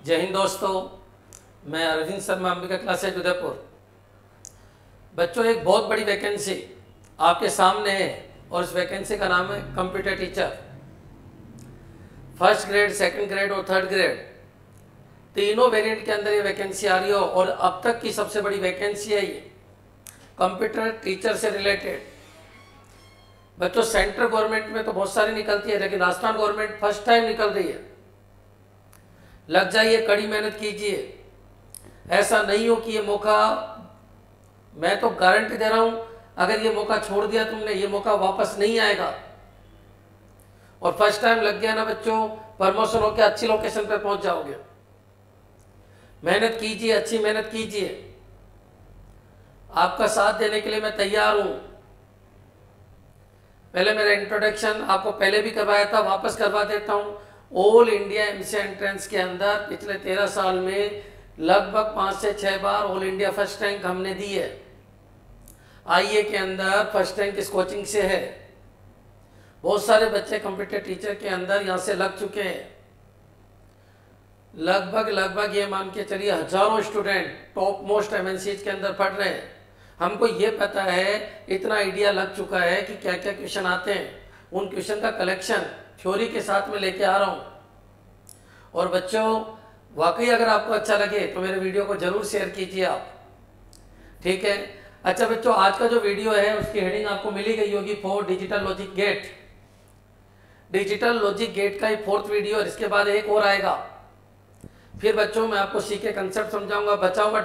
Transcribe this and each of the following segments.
जय हिंद दोस्तों, मैं अरविंद शर्मा, अंबिका क्लासेज उदयपुर। बच्चों, एक बहुत बड़ी वैकेंसी आपके सामने है और इस वैकेंसी का नाम है computer teacher. First grade, second grade और थर्ड ग्रेड तीनों वेरिएंट के अंदर ये वैकेंसी आ रही हो और अब तक की सबसे बड़ी वैकेंसी है ये कंप्यूटर टीचर से रिलेटेड। बच्चों, सेंट्रल गवर्नमेंट में तो बहुत सारी निकलती है, लेकिन राजस्थान गवर्नमेंट फर्स्ट टाइम निकल रही है। लग जाइए, कड़ी मेहनत कीजिए। ऐसा नहीं हो कि ये मौका, मैं तो गारंटी दे रहा हूं, अगर ये मौका छोड़ दिया तुमने, ये मौका वापस नहीं आएगा। और फर्स्ट टाइम लग गया ना बच्चों, प्रमोशन होकर अच्छी लोकेशन पर पहुंच जाओगे। मेहनत कीजिए, अच्छी मेहनत कीजिए। आपका साथ देने के लिए मैं तैयार हूं। पहले मेरा इंट्रोडक्शन आपको पहले भी करवाया था, वापस करवा देता हूं। ऑल इंडिया एमसी एंट्रेंस के अंदर पिछले 13 साल में लगभग 5 से 6 बार ऑल इंडिया फर्स्ट रैंक हमने दी है। आईए के अंदर फर्स्ट रैंक इस कोचिंग से है। बहुत सारे बच्चे कंप्यूटर टीचर के अंदर यहाँ से लग चुके हैं। लगभग ये मान के चलिए हजारों स्टूडेंट टॉप मोस्ट एमएनसीज के अंदर पढ़ रहे हैं। हमको ये पता है, इतना आइडिया लग चुका है कि क्या क्या क्वेश्चन आते हैं। उन क्वेश्चन का कलेक्शन थ्योरी के साथ में लेके आ रहा हूँ। और बच्चों, वाकई अगर आपको अच्छा लगे तो मेरे वीडियो को जरूर शेयर कीजिए आप, ठीक है। अच्छा बच्चों, आज का जो वीडियो है उसकी हेडिंग आपको मिली गई होगी, for digital logic gate. Digital logic gate का ही 4th वीडियो, और इसके बाद एक और आएगा। फिर बच्चों मैं आपको सीके कंसेप्ट समझाऊंगा। बचा हुआ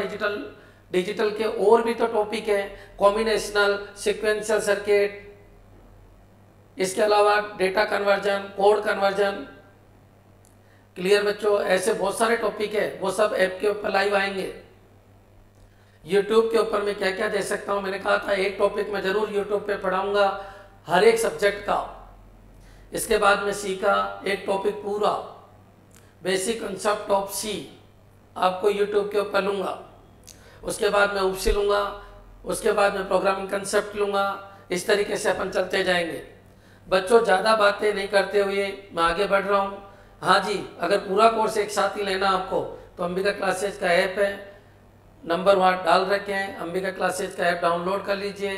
डिजिटल के और भी तो टॉपिक है, कॉम्बिनेशनल, सीक्वेंशियल सर्किट, इसके अलावा data conversion, code conversion. Clear बच्चों, ऐसे बहुत सारे टॉपिक है, वो सब ऐप के ऊपर लाइव आएंगे। यूट्यूब के ऊपर मैं क्या क्या दे सकता हूं, मैंने कहा था एक टॉपिक मैं जरूर यूट्यूब पे पढ़ाऊंगा हर एक सब्जेक्ट का। इसके बाद मैं सीखा एक टॉपिक पूरा, बेसिक कंसेप्ट ऑफ सी, आपको यूट्यूब के ऊपर लूंगा। उसके बाद मैं उपसी लूंगा, उसके बाद मैं प्रोग्रामिंग कंसेप्ट लूंगा। इस तरीके से अपन चलते जाएंगे। बच्चों, ज़्यादा बातें नहीं करते हुए मैं आगे बढ़ रहा हूँ। हाँ जी, अगर पूरा कोर्स एक साथ ही लेना आपको तो अंबिका क्लासेज का ऐप है, नंबर वहाँ डाल रखे हैं। अंबिका क्लासेज का ऐप डाउनलोड कर लीजिए,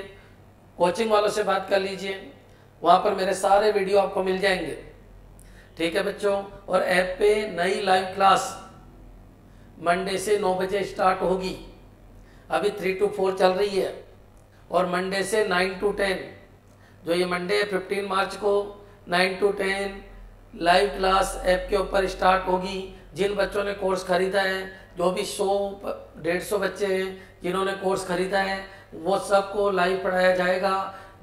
कोचिंग वालों से बात कर लीजिए, वहाँ पर मेरे सारे वीडियो आपको मिल जाएंगे, ठीक है बच्चों। और ऐप पे नई लाइव क्लास मंडे से 9 बजे स्टार्ट होगी। अभी 3 to 4 चल रही है, और मंडे से 9 to 10, जो ये मंडे है 15 मार्च को 9 to 10 लाइव क्लास ऐप के ऊपर स्टार्ट होगी। जिन बच्चों ने कोर्स खरीदा है, जो भी 100-150 बच्चे हैं जिन्होंने कोर्स खरीदा है, वो सबको लाइव पढ़ाया जाएगा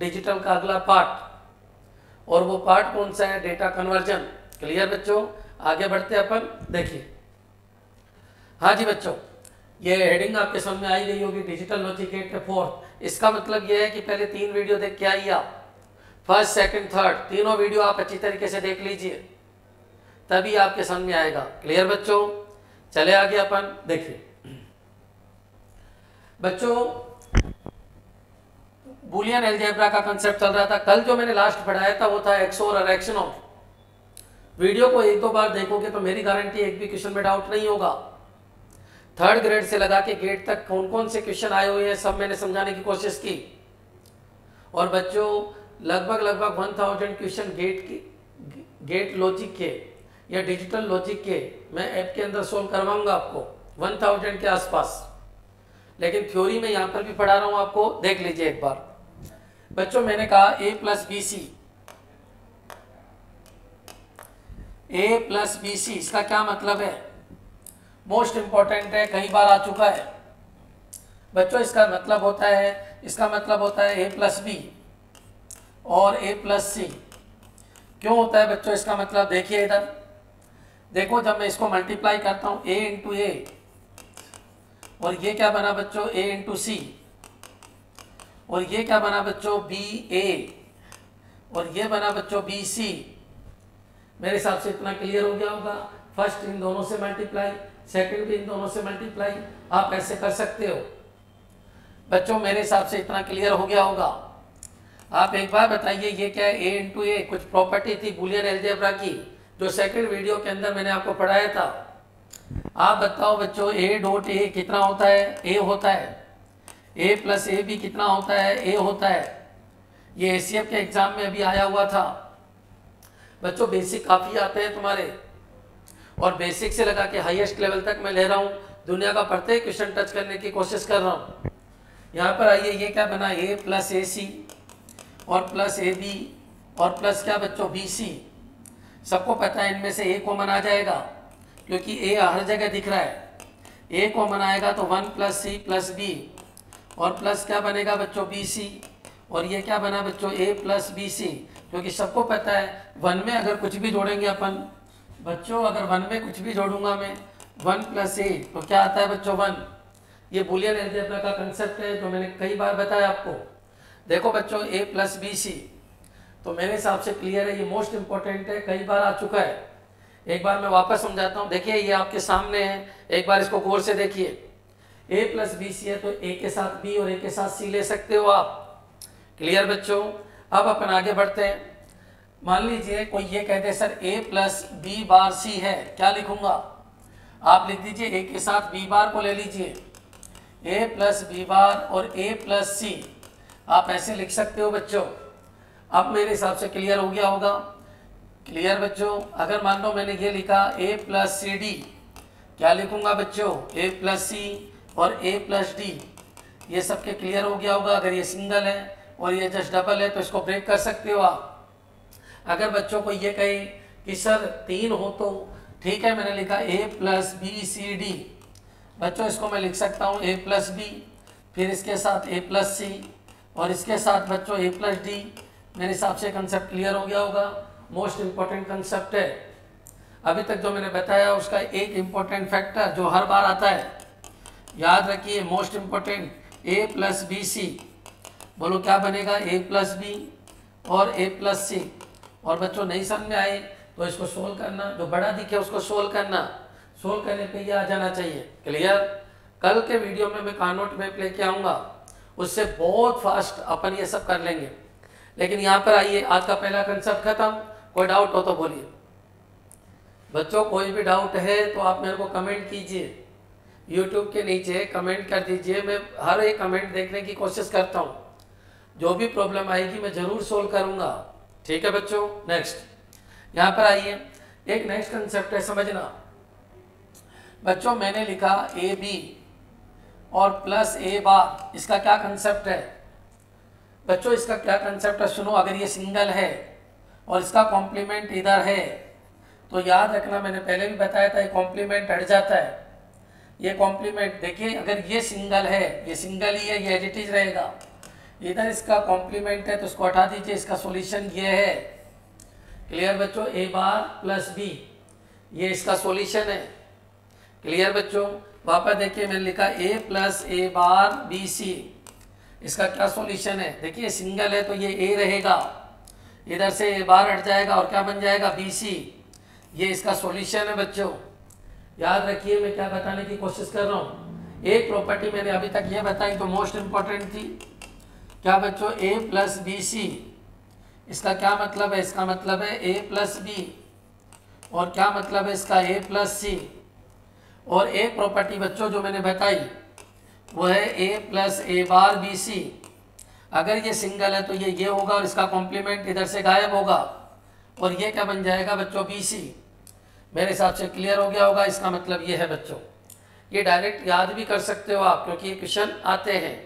डिजिटल का अगला पार्ट। और वो पार्ट कौन सा है? Data conversion. क्लियर बच्चों, आगे बढ़ते अपन, देखिए। हाँ जी बच्चों, ये हेडिंग आपके समझ में आई गई होगी, डिजिटल लॉजिक गेट के 4th। इसका मतलब ये है कि पहले 3 वीडियो देख के आइए आप, फर्स्ट, सेकंड, थर्ड, तीनों वीडियो आप अच्छी तरीके से देख लीजिए, तभी आपके समझ में आएगा। क्लियर बच्चों, चले आगे अपन, देखिए बच्चों, बुलियन अलजेब्रा का कंसेप्ट चल रहा था। कल जो मैंने लास्ट पढ़ाया था वो था एक्सओर और एक्सनोर। वीडियो को 1-2 बार देखोगे तो मेरी गारंटी एक भी क्वेश्चन में डाउट नहीं होगा। 3rd ग्रेड से लगा के गेट तक कौन कौन से क्वेश्चन आए हुए हैं सब मैंने समझाने की कोशिश की। और बच्चों, लगभग 1000 क्वेश्चन गेट लॉजिक के या डिजिटल लॉजिक के मैं ऐप के अंदर सोल्व करवाऊंगा आपको, 1000 के आसपास। लेकिन थ्योरी में यहाँ पर भी पढ़ा रहा हूँ आपको, देख लीजिए एक बार। बच्चों, मैंने कहा A प्लस BC, इसका क्या मतलब है? मोस्ट इंपॉर्टेंट है, कई बार आ चुका है बच्चों। इसका मतलब होता है A प्लस B और A प्लस C। क्यों होता है बच्चों इसका मतलब? देखिए इधर देखो, जब मैं इसको मल्टीप्लाई करता हूँ A इंटू A, और ये क्या बना बच्चों? A इंटू C, और ये क्या बना बच्चों? BA, और ये बना बच्चों BC। मेरे हिसाब से इतना क्लियर हो गया होगा। फर्स्ट इन दोनों से मल्टीप्लाई, सेकंड भी इन दोनों से मल्टीप्लाई, आप ऐसे कर सकते हो बच्चों। मेरे हिसाब से इतना क्लियर हो गया होगा। आप एक बार बताइए, ये क्या है? A इंटू A कुछ प्रॉपर्टी थी बुलियन अलजेब्रा की, जो सेकंड वीडियो के अंदर मैंने आपको पढ़ाया था। आप बताओ बच्चों, ए डॉट ए कितना होता है? ए होता है। ए प्लस ए बी कितना होता है? ए होता है। ये एसीएफ के एग्जाम में अभी आया हुआ था बच्चों। बेसिक काफ़ी आते हैं तुम्हारे, और बेसिक से लगा के हाईएस्ट लेवल तक मैं ले रहा हूँ। दुनिया का प्रत्येक क्वेश्चन टच करने की कोशिश कर रहा हूँ। यहाँ पर आइए, ये क्या बना? ए प्लस ए सी और प्लस ए बी और प्लस क्या बच्चों? B C. सबको पता है इनमें से ए कॉमन आ जाएगा, क्योंकि ए हर जगह दिख रहा है। ए कॉमन आएगा तो 1 प्लस सी प्लस बी और प्लस क्या बनेगा बच्चों? B C. और ये क्या बना बच्चों? A plus B C. क्योंकि सबको पता है 1 में अगर कुछ भी जोड़ेंगे अपन बच्चों, अगर 1 में कुछ भी जोड़ूंगा मैं 1 प्लस ए तो क्या आता है बच्चों? 1। ये बूलियन अलजेब्रा का कंसेप्ट है जो मैंने कई बार बताया आपको। देखो बच्चों, ए प्लस बी सी तो मेरे हिसाब से क्लियर है, ये मोस्ट इंपॉर्टेंट है, कई बार आ चुका है। एक बार मैं वापस समझाता हूँ। देखिए ये आपके सामने है, एक बार इसको गौर से देखिए। ए प्लस बी सी है तो ए के साथ बी और ए के साथ सी ले सकते हो आप। क्लियर बच्चों? अब अपन आगे बढ़ते हैं। मान लीजिए कोई ये कहते हैं सर ए प्लस बी बार सी है, क्या लिखूंगा? आप लिख दीजिए ए के साथ बी बार को ले लीजिए, ए प्लस बी बार और ए प्लस सी। आप ऐसे लिख सकते हो बच्चों। अब मेरे हिसाब से क्लियर हो गया होगा। क्लियर बच्चों? अगर मान लो मैंने ये लिखा ए प्लस सी डी, क्या लिखूंगा बच्चों? ए प्लस सी और ए प्लस डी। ये सबके क्लियर हो गया होगा। अगर ये सिंगल है और ये जस्ट डबल है तो इसको ब्रेक कर सकते हो आप। अगर बच्चों को ये कहे कि सर 3 हो तो ठीक है, मैंने लिखा ए प्लस बी सी डी। बच्चों इसको मैं लिख सकता हूँ ए प्लस बी, फिर इसके साथ ए प्लस सी और इसके साथ बच्चों ए प्लस डी। मेरे हिसाब से कंसेप्ट क्लियर हो गया होगा। मोस्ट इम्पॉर्टेंट कंसेप्ट है। अभी तक जो मैंने बताया उसका एक इम्पॉर्टेंट फैक्टर जो हर बार आता है, याद रखिए, मोस्ट इम्पॉर्टेंट, ए प्लस बी सी। बोलो क्या बनेगा? ए प्लस बी और ए प्लस सी। और बच्चों नहीं समझ में आए तो इसको सोल्व करना, जो बड़ा दिखे उसको सोल्व करना, सोल्व करने पे ये आ जाना चाहिए। क्लियर? कल के वीडियो में मैं कॉनोट मैप लेके आऊँगा, उससे बहुत फास्ट अपन ये सब कर लेंगे। लेकिन यहाँ पर आइए, आज का पहला कंसेप्ट खत्म। कोई डाउट हो तो बोलिए बच्चों। कोई भी डाउट है तो आप मेरे को कमेंट कीजिए, यूट्यूब के नीचे कमेंट कर दीजिए। मैं हर एक कमेंट देखने की कोशिश करता हूँ। जो भी प्रॉब्लम आएगी मैं ज़रूर सोल्व करूँगा। ठीक है बच्चों? नेक्स्ट यहाँ पर आइए, एक नेक्स्ट कंसेप्ट है, समझना बच्चों। मैंने लिखा ए बी और प्लस ए बार, इसका क्या कंसेप्ट है बच्चों? इसका क्या कंसेप्ट है सुनो। अगर ये सिंगल है और इसका कॉम्प्लीमेंट इधर है तो याद रखना, मैंने पहले भी बताया था, ये कॉम्प्लीमेंट हट जाता है। ये कॉम्प्लीमेंट देखिए, अगर ये सिंगल है, ये सिंगल ही है, ये एज इट इज रहेगा। इधर इसका कॉम्प्लीमेंट है तो इसको हटा दीजिए। इसका सॉल्यूशन ये है। क्लियर बच्चों? ए बार प्लस बी, ये इसका सॉल्यूशन है। क्लियर बच्चों? वापस देखिए, मैंने लिखा ए प्लस ए बार बी सी, इसका क्या सॉल्यूशन है? देखिए सिंगल है तो ये ए रहेगा, इधर से ए बार हट जाएगा और क्या बन जाएगा? B C. ये इसका सॉल्यूशन है बच्चों। याद रखिए मैं क्या बताने की कोशिश कर रहा हूँ। एक प्रॉपर्टी मैंने अभी तक ये बताई तो मोस्ट इंपॉर्टेंट थी। क्या बच्चों? ए प्लस बी सी, इसका क्या मतलब है? इसका मतलब है ए प्लस बी। और क्या मतलब है इसका? ए प्लस सी। और एक प्रॉपर्टी बच्चों जो मैंने बताई वो है ए प्लस ए बार बी सी। अगर ये सिंगल है तो ये होगा और इसका कॉम्प्लीमेंट इधर से गायब होगा और ये क्या बन जाएगा बच्चों? B C. मेरे हिसाब से क्लियर हो गया होगा। इसका मतलब ये है बच्चों, ये डायरेक्ट याद भी कर सकते हो आप क्योंकि ये क्वेश्चन आते हैं।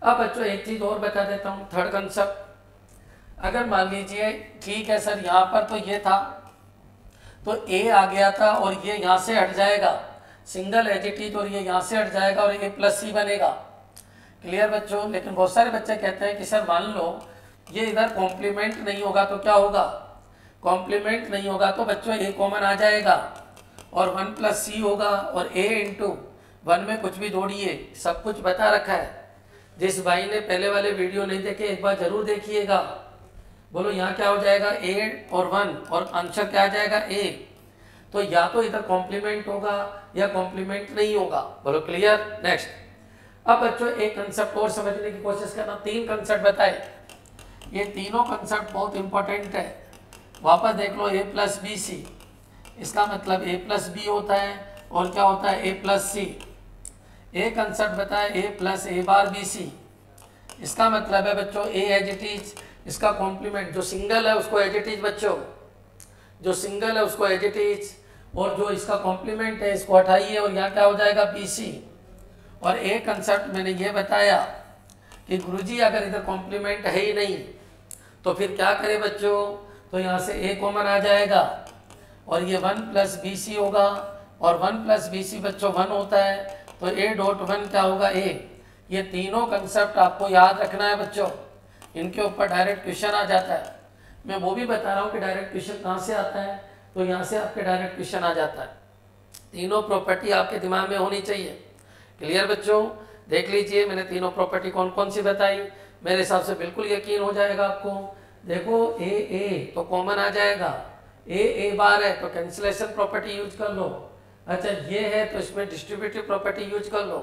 अब बच्चों एक चीज़ और बता देता हूँ, थर्ड कंसेप्ट। अगर मान लीजिए ठीक है सर, यहाँ पर तो ये था तो ए आ गया था और ये यहाँ से हट जाएगा, सिंगल एजिटी, तो ये यहाँ से हट जाएगा और ये प्लस सी बनेगा। क्लियर बच्चों? लेकिन बहुत सारे बच्चे कहते हैं कि सर मान लो ये इधर कॉम्प्लीमेंट नहीं होगा तो क्या होगा? कॉम्प्लीमेंट नहीं होगा तो बच्चों ए कॉमन आ जाएगा और 1 प्लस सी होगा और ए इंटू 1 में कुछ भी जोड़िए, सब कुछ बता रखा है। जिस भाई ने पहले वाले वीडियो नहीं देखे एक बार जरूर देखिएगा। बोलो यहाँ क्या हो जाएगा? ए और 1 और आंसर क्या आ जाएगा? ए। तो या तो इधर कॉम्प्लीमेंट होगा या कॉम्प्लीमेंट नहीं होगा। बोलो क्लियर? नेक्स्ट। अब बच्चों एक कंसेप्ट और समझने की कोशिश करना। 3 कंसेप्ट बताए, ये तीनों कंसेप्ट बहुत इंपॉर्टेंट है। वापस देख लो, ए प्लस बी सी, इसका मतलब ए प्लस बी होता है और क्या होता है ए प्लस सी। ए कंसेप्ट बताया ए प्लस ए बार बी सी। इसका मतलब है बच्चों ए एज इट इज, इसका कॉम्प्लीमेंट जो सिंगल है उसको एज इट इज बच्चों, जो सिंगल है उसको एज इट इज, और जो इसका कॉम्प्लीमेंट है इसको हटाइए और यहाँ क्या हो जाएगा बी सी। और ए कंसेप्ट मैंने ये बताया कि गुरुजी अगर इधर कॉम्प्लीमेंट है ही नहीं तो फिर क्या करें बच्चों, तो यहाँ से ए कॉमन आ जाएगा और ये 1 प्लस बी सी होगा, और 1 प्लस बी सी बच्चों 1 होता है, तो ए डॉट 1 क्या होगा ए। ये तीनों कंसेप्ट आपको याद रखना है बच्चों, इनके ऊपर डायरेक्ट क्वेश्चन आ जाता है। मैं वो भी बता रहा हूँ कि डायरेक्ट क्वेश्चन कहाँ से आता है, तो यहाँ से आपके डायरेक्ट क्वेश्चन आ जाता है। तीनों प्रॉपर्टी आपके दिमाग में होनी चाहिए। क्लियर बच्चों, देख लीजिए मैंने तीनों प्रॉपर्टी कौन कौन सी बताई, मेरे हिसाब से बिल्कुल यकीन हो जाएगा आपको। देखो ए तो कॉमन आ जाएगा, ए बार है तो कैंसिलेशन प्रॉपर्टी यूज कर लो। अच्छा ये है तो इसमें डिस्ट्रीब्यूटिव प्रॉपर्टी यूज कर लो,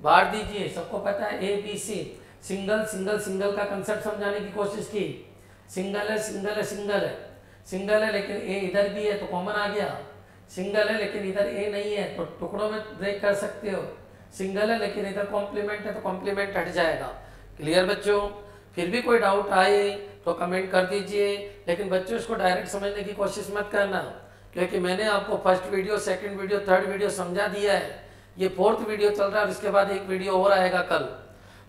बांट दीजिए। सबको पता है A B C, single single single का कंसेप्ट समझाने की कोशिश की। सिंगल है सिंगल है सिंगल है सिंगल है, लेकिन ए इधर भी है तो कॉमन आ गया। सिंगल है लेकिन इधर ए नहीं है तो टुकड़ों में ब्रेक कर सकते हो। सिंगल है लेकिन इधर कॉम्प्लीमेंट है तो कॉम्प्लीमेंट हट जाएगा। क्लियर बच्चों, फिर भी कोई डाउट आए तो कमेंट कर दीजिए, लेकिन बच्चों इसको डायरेक्ट समझने की कोशिश मत करना, क्योंकि मैंने आपको first video, second video, third video समझा दिया है। ये फोर्थ वीडियो चल रहा है और इसके बाद एक वीडियो और आएगा कल।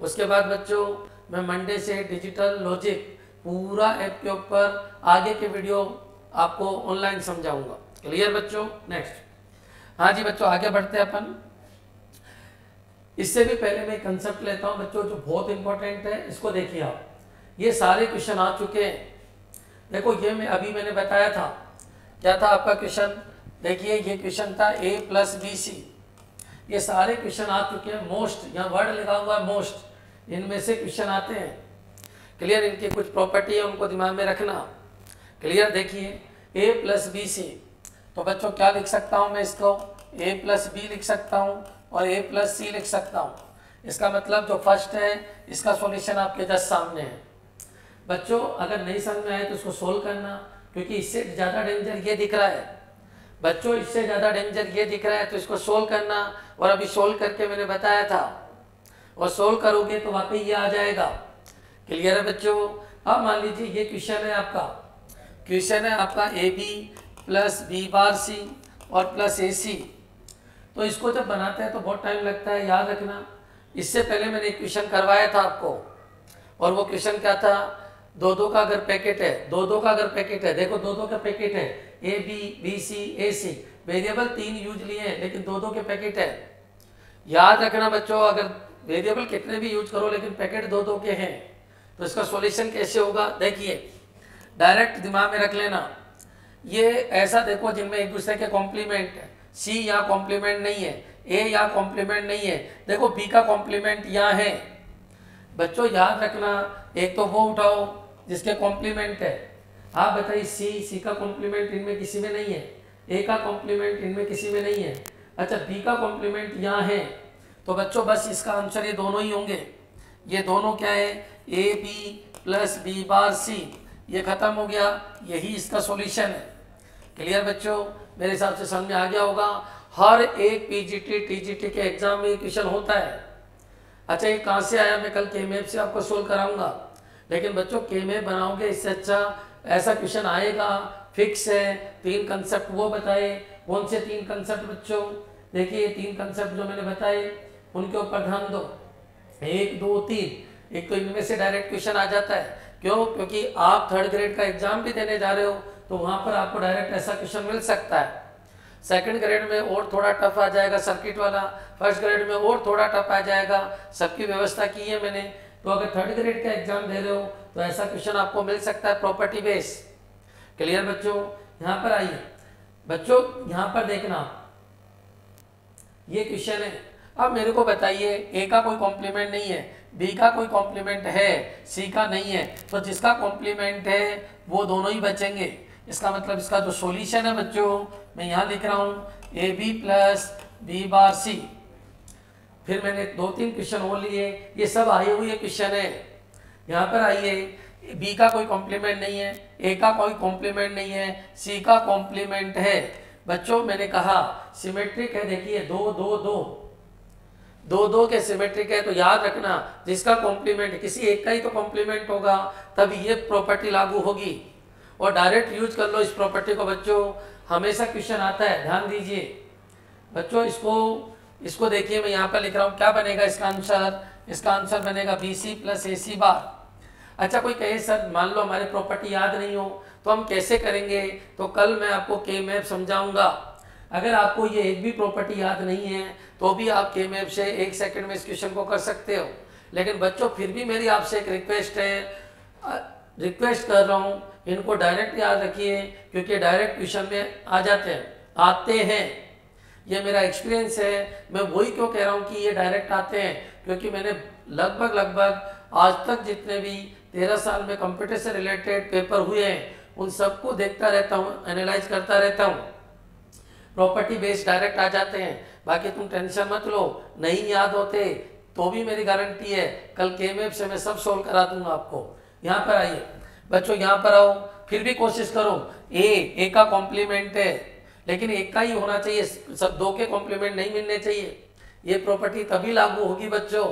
उसके बाद बच्चों मैं मंडे से डिजिटल लॉजिक पूरा ऐप के ऊपर आगे के वीडियो आपको ऑनलाइन समझाऊंगा। क्लियर बच्चों, नेक्स्ट। हाँ जी बच्चों आगे बढ़ते हैं अपन। इससे भी पहले मैं कंसेप्ट लेता हूं बच्चों जो बहुत इंपॉर्टेंट है, इसको देखिए आप। ये सारे क्वेश्चन आ चुके हैं। देखो ये मैंने बताया था, क्या था आपका क्वेश्चन, देखिए ये क्वेश्चन था ए प्लस बी सी। ये सारे क्वेश्चन आ चुके हैं। मोस्ट, यहाँ वर्ड लिखा हुआ है मोस्ट, इनमें से क्वेश्चन आते हैं। क्लियर, इनकी कुछ प्रॉपर्टी है उनको दिमाग में रखना। क्लियर, देखिए ए प्लस बी सी, तो बच्चों क्या लिख सकता हूँ मैं इसको, ए प्लस बी लिख सकता हूँ और ए प्लस सी लिख सकता हूँ। इसका मतलब जो फर्स्ट है इसका सॉल्यूशन आपके जस्ट सामने है। बच्चों अगर नहीं समझ में आए तो इसको सोल्व करना, क्योंकि इससे ज़्यादा डेंजर ये दिख रहा है। बच्चों इससे ज़्यादा डेंजर ये दिख रहा है तो इसको सोल्व करना, और अभी सोल्व करके मैंने बताया था, और सोल्व करोगे तो वाकई ये आ जाएगा। क्लियर है बच्चों। अब मान लीजिए ये क्वेश्चन है आपका, क्वेश्चन है आपका A B plus B bar C और प्लस ए सी। तो इसको जब बनाते हैं तो बहुत टाइम लगता है, याद रखना। इससे पहले मैंने एक क्वेश्चन करवाया था आपको, और वो क्वेश्चन क्या था, दो का अगर पैकेट है, दो का अगर पैकेट है, देखो दो का पैकेट है, A B B C A C, variable 3 use लिए हैं लेकिन दो के पैकेट है। याद रखना बच्चों, अगर वेरिएबल कितने भी यूज करो लेकिन पैकेट दो के हैं तो इसका सॉल्यूशन कैसे होगा, देखिए डायरेक्ट दिमाग में रख लेना। ये ऐसा देखो जिनमें एक दूसरे के कॉम्प्लीमेंट है, सी यहाँ कॉम्प्लीमेंट नहीं है, ए यहाँ कॉम्प्लीमेंट नहीं है, देखो बी का कॉम्प्लीमेंट यहाँ है। बच्चों याद रखना, एक तो वो उठाओ जिसके कॉम्प्लीमेंट है। आप बताइए सी का कॉम्प्लीमेंट इनमें किसी में नहीं है, ए का कॉम्प्लीमेंट इनमें किसी में नहीं है। अच्छा बी का कॉम्प्लीमेंट यहाँ है, तो बच्चों बस इसका आंसर ये दोनों ही होंगे। ये दोनों क्या है, A B plus B bar C, ये खत्म हो गया, यही इसका सॉल्यूशन है। क्लियर बच्चों, मेरे हिसाब से समझ में आ गया होगा। हर एक पीजीटी टीजीटी के एग्जाम में क्वेश्चन होता है। अच्छा ये कहाँ से आया, मैं कल केमैप से आपको सोल्व कराऊंगा, लेकिन बच्चों केमैप बनाओगे इससे अच्छा ऐसा क्वेश्चन आएगा, फिक्स है। 3 कंसेप्ट वो बताए, कौन से 3 कंसेप्ट बच्चों, देखिए 3 कंसेप्ट जो मैंने बताए उनके ऊपर ध्यान दो, 1 2 3। एक तो इनमें से डायरेक्ट क्वेश्चन आ जाता है, क्यों, क्योंकि आप 3rd ग्रेड का एग्जाम भी देने जा रहे हो तो वहां पर आपको डायरेक्ट ऐसा क्वेश्चन मिल सकता है। 2nd ग्रेड में और थोड़ा टफ आ जाएगा सर्किट वाला, 1st ग्रेड में और थोड़ा टफ आ जाएगा, सबकी व्यवस्था की है मैंने। तो अगर 3rd ग्रेड का एग्जाम दे रहे हो तो ऐसा क्वेश्चन आपको मिल सकता है प्रॉपर्टी बेस। क्लियर बच्चों, यहाँ पर आइए बच्चों, यहाँ पर देखना ये क्वेश्चन है। अब मेरे को बताइए ए का कोई कॉम्प्लीमेंट नहीं है, बी का कोई कॉम्प्लीमेंट है, सी का नहीं है, तो जिसका कॉम्प्लीमेंट है वो दोनों ही बचेंगे। इसका मतलब इसका जो सॉल्यूशन है बच्चों, मैं यहाँ लिख रहा हूँ A B plus B bar C. फिर मैंने 2-3 क्वेश्चन और लिए, ये सब आए हुए क्वेश्चन है। यहाँ पर आइए, बी का कोई कॉम्प्लीमेंट नहीं है, ए का कोई कॉम्प्लीमेंट नहीं है, सी का कॉम्प्लीमेंट है, बच्चों मैंने कहा सिमेट्रिक है, देखिए दो दो दो दो दो के सिमेट्रिक है, तो याद रखना जिसका कॉम्प्लीमेंट किसी एक का ही तो कॉम्प्लीमेंट होगा तब ये प्रॉपर्टी लागू होगी। और डायरेक्ट यूज कर लो इस प्रॉपर्टी को बच्चों, हमेशा क्वेश्चन आता है, ध्यान दीजिए बच्चों। इसको देखिए मैं यहाँ पर लिख रहा हूँ, क्या बनेगा इसका आंसर? इसका आंसर बनेगा BC प्लस AC बार। अच्छा कोई कहे सर मान लो हमारे प्रॉपर्टी याद नहीं हो तो हम कैसे करेंगे? तो कल मैं आपको के मैप समझाऊंगा। अगर आपको ये एक भी प्रॉपर्टी याद नहीं है तो भी आप के मैप से 1 सेकंड में इस क्वेश्चन को कर सकते हो। लेकिन बच्चों फिर भी मेरी आपसे एक रिक्वेस्ट है, रिक्वेस्ट कर रहा हूँ, इनको डायरेक्ट याद रखिए क्योंकि डायरेक्ट क्वेश्चन में आते हैं। ये मेरा एक्सपीरियंस है। मैं वही क्यों कह रहा हूँ कि ये डायरेक्ट आते हैं, क्योंकि मैंने लगभग आज तक जितने भी 13 साल में कंप्यूटर से रिलेटेड पेपर हुए हैं उन सबको देखता रहता हूँ, एनालाइज करता रहता हूँ। प्रॉपर्टी बेस्ड डायरेक्ट आ जाते हैं। बाकी तुम टेंशन मत लो, नहीं याद होते तो भी मेरी गारंटी है कल के मैप से मैं सब सोल्व करा दूंगा आपको। यहाँ पर आइए बच्चों, यहाँ पर आओ, फिर भी कोशिश करो। ए का कॉम्प्लीमेंट है लेकिन एक का ही होना चाहिए, सब दो के कॉम्प्लीमेंट नहीं मिलने चाहिए। ये प्रॉपर्टी तभी लागू होगी बच्चों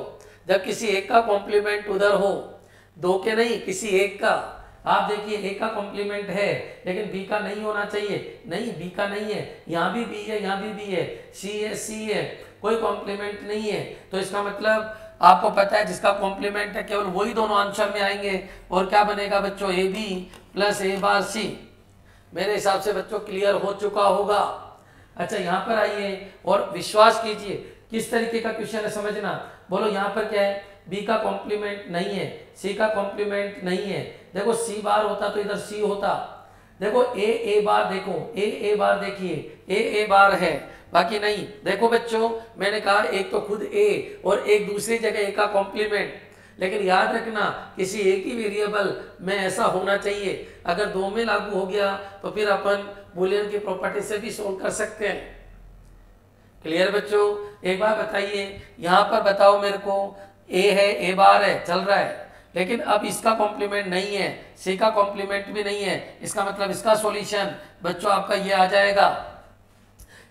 जब किसी एक का कॉम्प्लीमेंट उधर हो, दो के नहीं, किसी एक का। आप देखिए ए का कॉम्प्लीमेंट है लेकिन बी का नहीं होना चाहिए, नहीं बी का नहीं है, यहाँ भी बी है, यहाँ भी बी है, सी है, कोई कॉम्प्लीमेंट नहीं है। तो इसका मतलब आपको पता है जिसका कॉम्प्लीमेंट है केवल वही दोनों आंसर में आएंगे। और क्या बनेगा बच्चों? AB plus A bar C। मेरे हिसाब से बच्चों क्लियर हो चुका होगा। अच्छा यहाँ पर आइए और विश्वास कीजिए किस तरीके का क्वेश्चन है समझना। बोलो यहाँ पर क्या है? B का कॉम्प्लीमेंट नहीं है, C का कॉम्प्लीमेंट नहीं है। देखो C बार होता तो इधर C होता। देखो A बार, देखो A बार, देखिए A बार है, बाकी नहीं। देखो बच्चों मैंने कहा एक तो खुद A और एक दूसरी जगह A का कॉम्प्लीमेंट, लेकिन याद रखना किसी एक ही वेरिएबल में ऐसा होना चाहिए। अगर दो में लागू हो गया तो फिर अपन बूलियन की प्रॉपर्टी से भी सोल्व कर सकते हैं। क्लियर बच्चों? एक बार बताइए, यहाँ पर बताओ मेरे को, A है, A बार है, चल रहा है, लेकिन अब इसका कॉम्प्लीमेंट नहीं है, C का कॉम्प्लीमेंट भी नहीं है। इसका मतलब इसका सॉल्यूशन बच्चों आपका ये आ जाएगा।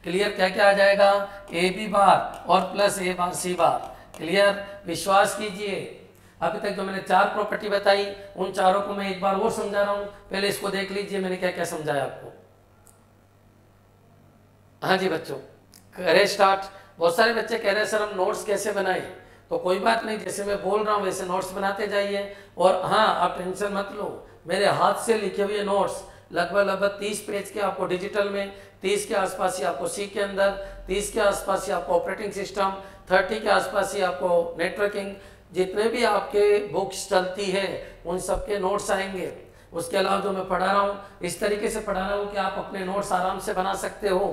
क्लियर? क्या क्या आ जाएगा? AB बार और plus A bar C bar. Clear? विश्वास कीजिए। अभी तक जो मैंने 4 प्रॉपर्टी बताई उन चारों को मैं एक बार और समझा रहा हूं, पहले इसको देख लीजिए मैंने क्या क्या समझाया आपको। हाँ जी बच्चों, करें स्टार्ट। बहुत सारे बच्चे कह रहे हैं सर हम नोट्स कैसे बनाएं, तो कोई बात नहीं, जैसे मैं बोल रहा हूँ वैसे नोट्स बनाते जाइए। और हाँ आप टेंशन मत लो, मेरे हाथ से लिखे हुए नोट्स लगभग 30 पेज के आपको डिजिटल में, 30 के आसपास ही आपको सी के अंदर, 30 के आसपास ही आपको ऑपरेटिंग सिस्टम, 30 के आसपास ही आपको नेटवर्किंग, जितने भी आपके बुक्स चलती है उन सबके नोट्स आएंगे। उसके अलावा जो मैं पढ़ा रहा हूँ इस तरीके से पढ़ा रहा हूँ कि आप अपने नोट्स आराम से बना सकते हो,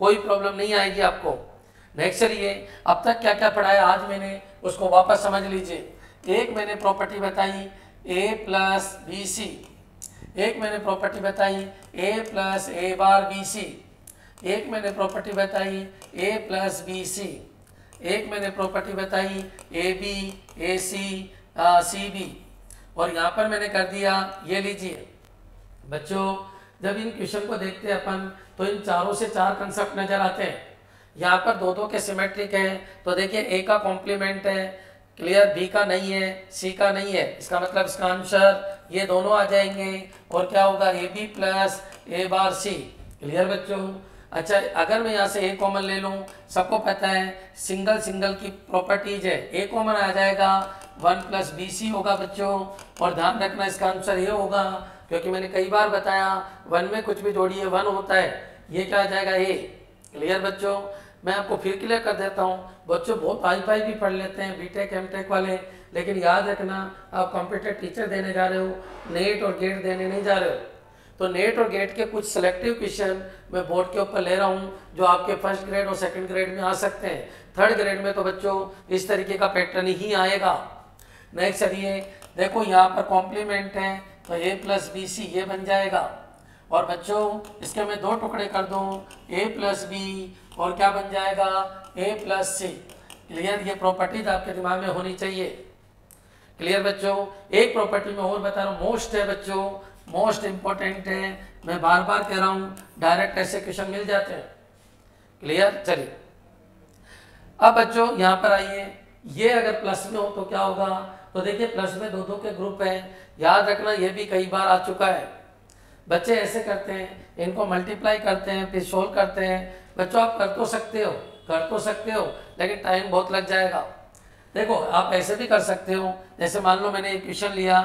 कोई प्रॉब्लम नहीं आएगी आपको। नेक्स्ट चलिए, अब तक क्या क्या पढ़ाया आज मैंने उसको वापस समझ लीजिए। एक मैंने प्रॉपर्टी बताई A प्लस BC, एक मैंने प्रॉपर्टी बताई A plus A bar BC, एक मैंने प्रॉपर्टी बताई A प्लस BC, एक मैंने प्रॉपर्टी बताई AB AC CB, और यहाँ पर मैंने कर दिया, ये लीजिए बच्चों, जब इन क्वेश्चन को देखते हैं अपन तो इन चारों से 4 कंसेप्ट नजर आते हैं। यहाँ पर दो दो के सिमेट्रिक है, तो देखिए A का कॉम्प्लीमेंट है, क्लियर, B का नहीं है, C का नहीं है, इसका मतलब इसका आंसर ये दोनों आ जाएंगे। और क्या होगा? AB plus A bar C। Clear बच्चों? अच्छा अगर मैं यहाँ से A कॉमन ले लूँ, सबको पता है सिंगल की प्रॉपर्टीज है, A कॉमन आ जाएगा 1 प्लस BC होगा बच्चों। और ध्यान रखना इसका आंसर ये होगा, क्योंकि मैंने कई बार बताया 1 में कुछ भी जोड़िए 1 होता है, ये क्या आ जाएगा? A। क्लियर बच्चों? मैं आपको फिर क्लियर कर देता हूँ। बच्चों बहुत हाई भी पढ़ लेते हैं बीटेक एमटेक वाले, लेकिन याद रखना आप कंप्यूटर टीचर देने जा रहे हो, नेट और गेट देने नहीं जा रहे हो। तो नेट और गेट के कुछ सिलेक्टिव क्वेश्चन मैं बोर्ड के ऊपर ले रहा हूँ जो आपके फर्स्ट ग्रेड और सेकंड ग्रेड में आ सकते हैं। थर्ड ग्रेड में तो बच्चों इस तरीके का पैटर्न ही आएगा। नेक्स्ट चलिए, देखो यहाँ पर कॉम्प्लीमेंट है तो A प्लस BC ये बन जाएगा। और बच्चों इसके मैं 2 टुकड़े कर दूँ, A प्लस B और क्या बन जाएगा? A plus C। क्लियर? ये प्रॉपर्टीज आपके दिमाग में होनी चाहिए। क्लियर बच्चों? एक प्रॉपर्टी में और बता रहा हूँ, मोस्ट है बच्चों, मोस्ट इम्पोर्टेंट है, मैं बार बार कह रहा हूँ, डायरेक्ट ऐसे क्वेश्चन मिल जाते हैं। क्लियर? चलिए अब बच्चों यहाँ पर आइए, ये अगर प्लस में हो तो क्या होगा, तो देखिए प्लस में दो दो के ग्रुप हैं, याद रखना ये भी कई बार आ चुका है। बच्चे ऐसे करते हैं, इनको मल्टीप्लाई करते हैं फिर सोल्व करते हैं। बच्चों आप कर तो सकते हो लेकिन टाइम बहुत लग जाएगा। देखो आप ऐसे भी कर सकते हो, जैसे मान लो मैंने एक क्वेश्चन लिया,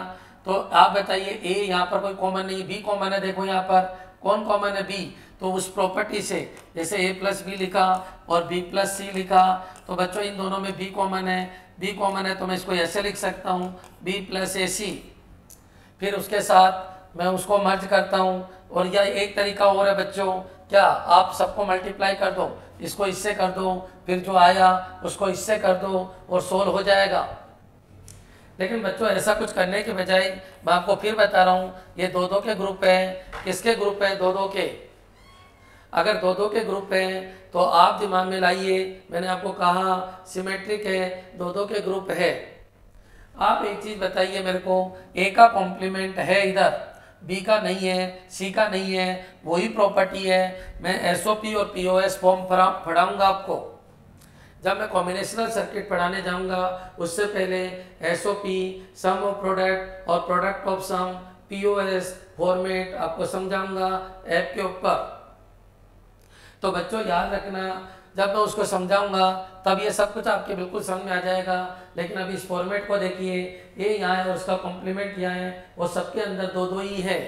तो आप बताइए ए यहाँ पर कोई कॉमन नहीं, बी कॉमन है, देखो यहाँ पर कौन कॉमन है, बी। तो उस प्रॉपर्टी से जैसे ए प्लस बी लिखा और बी प्लस सी लिखा, तो बच्चों इन दोनों में बी कॉमन है, तो मैं इसको ऐसे लिख सकता हूँ बी प्लस ए सी। फिर उसके साथ मैं उसको मर्ज करता हूँ, और यह एक तरीका और है बच्चों, क्या आप सबको मल्टीप्लाई कर दो, इसको इससे कर दो, फिर जो आया उसको इससे कर दो और सोल्व हो जाएगा। लेकिन बच्चों ऐसा कुछ करने के बजाय मैं आपको फिर बता रहा हूँ, ये दो दो के ग्रुप है। किसके ग्रुप है? दो दो के। अगर दो दो के ग्रुप हैं तो आप दिमाग में लाइए, मैंने आपको कहा सिमेट्रिक है, दो दो के ग्रुप है। आप एक चीज बताइए मेरे को, ए का कॉम्प्लीमेंट है इधर, बी का नहीं है, सी का नहीं है, वही प्रॉपर्टी है। मैं एसओपी और पीओएस फॉर्म पढ़ाऊंगा आपको, जब मैं कॉम्बिनेशनल सर्किट पढ़ाने जाऊंगा उससे पहले एसओपी, सम ऑफ प्रोडक्ट और product of sum, POS format आपको समझाऊंगा ऐप के ऊपर। तो बच्चों याद रखना, जब मैं उसको समझाऊंगा तब ये सब कुछ आपके बिल्कुल समझ में आ जाएगा। लेकिन अभी इस फॉर्मेट को देखिए, ए यहाँ है और उसका कॉम्प्लीमेंट यहाँ है, और सबके अंदर दो दो ही है।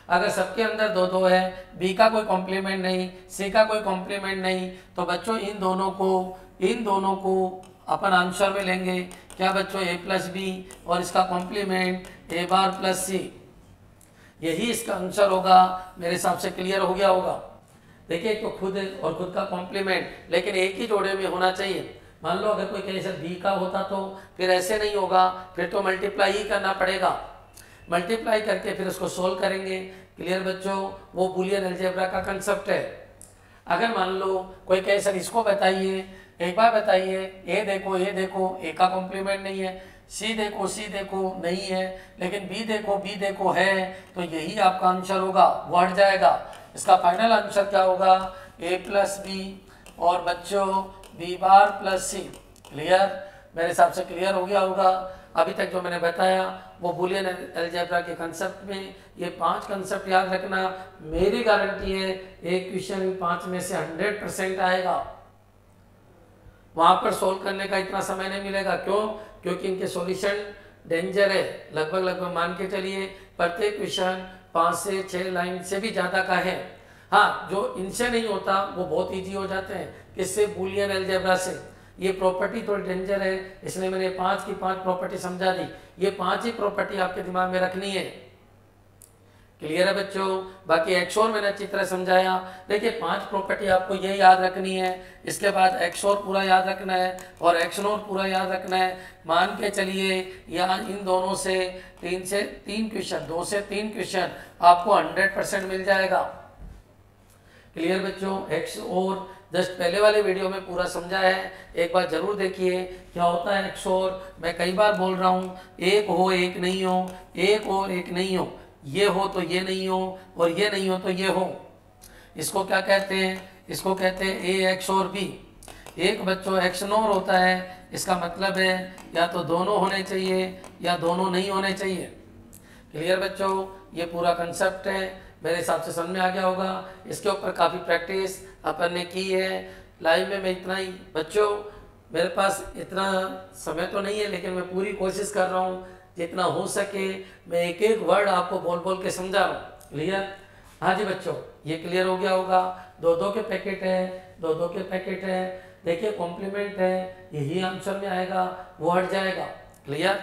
अगर सबके अंदर दो दो है, बी का कोई कॉम्प्लीमेंट नहीं, सी का कोई कॉम्प्लीमेंट नहीं, तो बच्चों इन दोनों को अपन आंसर में लेंगे। क्या बच्चों? ए प्लस बी और इसका कॉम्प्लीमेंट ए बार प्लस सी, यही इसका आंसर होगा। मेरे हिसाब से क्लियर हो गया होगा। देखिए एक तो खुद और खुद का कॉम्प्लीमेंट, लेकिन एक ही जोड़े में होना चाहिए। मान लो अगर कोई कहीं से बी का होता तो फिर ऐसे नहीं होगा, फिर तो मल्टीप्लाई ही करना पड़ेगा। मल्टीप्लाई करके फिर उसको सोल्व करेंगे। क्लियर बच्चों? वो बूलियन अलजेब्रा का कंसेप्ट है। अगर मान लो कोई कहे सर इसको बताइए, एक बार बताइए, ए देखो ए का कॉम्प्लीमेंट नहीं है, सी देखो नहीं है, लेकिन बी देखो है, तो यही आपका आंसर होगा, वो हट जाएगा। इसका फाइनल आंसर क्या होगा? ए प्लस बी और बच्चों बी बार प्लस सी। क्लियर? मेरे हिसाब से क्लियर हो गया होगा। अभी तक जो मैंने बताया वो बूलियन अलजेब्रा के कंसेप्ट में, ये 5 कंसेप्ट याद रखना। मेरी गारंटी है एक क्वेश्चन 5 में से 100% आएगा। वहां पर सोल्व करने का इतना समय नहीं मिलेगा। क्यों? क्योंकि इनके सॉल्यूशन डेंजर है। लगभग मान के चलिए प्रत्येक क्वेश्चन 5 से 6 लाइन से भी ज़्यादा का है। हाँ, जो इनसे नहीं होता वो बहुत इजी हो जाते हैं। किससे? बूलियन अलजेब्रा से। ये प्रॉपर्टी थोड़ी डेंजर है, इसलिए मैंने 5 की 5 प्रॉपर्टी समझा दी। ये 5 ही प्रॉपर्टी आपके दिमाग में रखनी है। क्लियर है बच्चों? बाकी एक्सोर मैंने अच्छी तरह समझाया। देखिए 5 प्रॉपर्टी आपको ये याद रखनी है, इसके बाद एक्सोर पूरा याद रखना है और एक्सनोर पूरा याद रखना है। मान के चलिए यहाँ इन दोनों से 3 से 3 क्वेश्चन, 2 से 3 क्वेश्चन आपको 100% मिल जाएगा। क्लियर बच्चों? एक्सोर जस्ट पहले वाले वीडियो में पूरा समझा है, एक बार जरूर देखिए क्या होता है एक्सोर। मैं कई बार बोल रहा हूँ, एक हो एक नहीं हो, एक और एक नहीं हो, ये हो तो ये नहीं हो और ये नहीं हो तो ये हो। इसको क्या कहते हैं? इसको कहते हैं ए एक्स और बी। एक बच्चों एक्सनोर होता है, इसका मतलब है या तो दोनों होने चाहिए या दोनों नहीं होने चाहिए। क्लियर बच्चों? ये पूरा कंसेप्ट है, मेरे हिसाब से समझ में आ गया होगा। इसके ऊपर काफ़ी प्रैक्टिस अपन ने की है। लाइव में मैं इतना ही बच्चों, मेरे पास इतना समय तो नहीं है, लेकिन मैं पूरी कोशिश कर रहा हूँ जितना हो सके मैं एक एक वर्ड आपको बोल बोल के समझा रहा हूँ। क्लियर? हाँ जी बच्चों, ये क्लियर हो गया होगा। 2-2 के पैकेट है, 2-2 के पैकेट है। देखिए कॉम्प्लीमेंट है, यही आंसर में आएगा, वो हट जाएगा। क्लियर?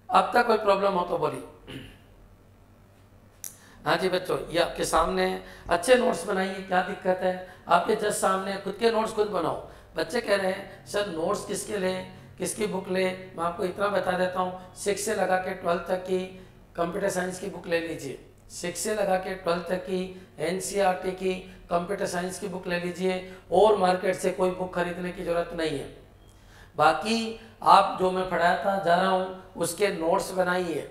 अब तक कोई प्रॉब्लम हो तो बोलिए। हाँ जी बच्चों, ये आपके सामने अच्छे नोट्स बनाइए, क्या दिक्कत है? आपके जस्ट सामने खुद के नोट्स खुद बनाओ। बच्चे कह रहे हैं सर नोट्स किसके लें, किसकी बुक ले? मैं आपको इतना बता देता हूँ, 6 से लगा के 12 तक की कंप्यूटर साइंस की बुक ले लीजिए। 6 से लगा के 12 तक की एनसीईआरटी की कंप्यूटर साइंस की बुक ले लीजिए, और मार्केट से कोई बुक खरीदने की जरूरत नहीं है। बाकी आप जो मैं पढ़ाता जा रहा हूँ उसके नोट्स बनाइए,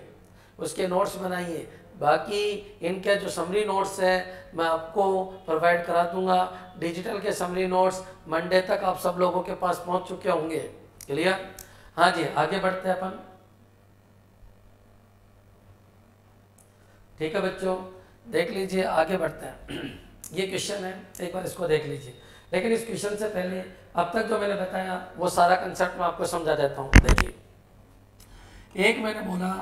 उसके नोट्स बनाइए। बाकी इनके जो समरी नोट्स है मैं आपको प्रोवाइड करा दूंगा। डिजिटल के समरी नोट्स मंडे तक आप सब लोगों के पास पहुंच चुके होंगे। क्लियर? हाँ जी, आगे बढ़ते हैं अपन। ठीक है बच्चों, देख लीजिए, आगे बढ़ते हैं। ये क्वेश्चन है, एक बार इसको देख लीजिए। लेकिन इस क्वेश्चन से पहले अब तक जो मैंने बताया वो सारा कंसेप्ट मैं आपको समझा देता हूँ। देखिए, एक मैंने बोला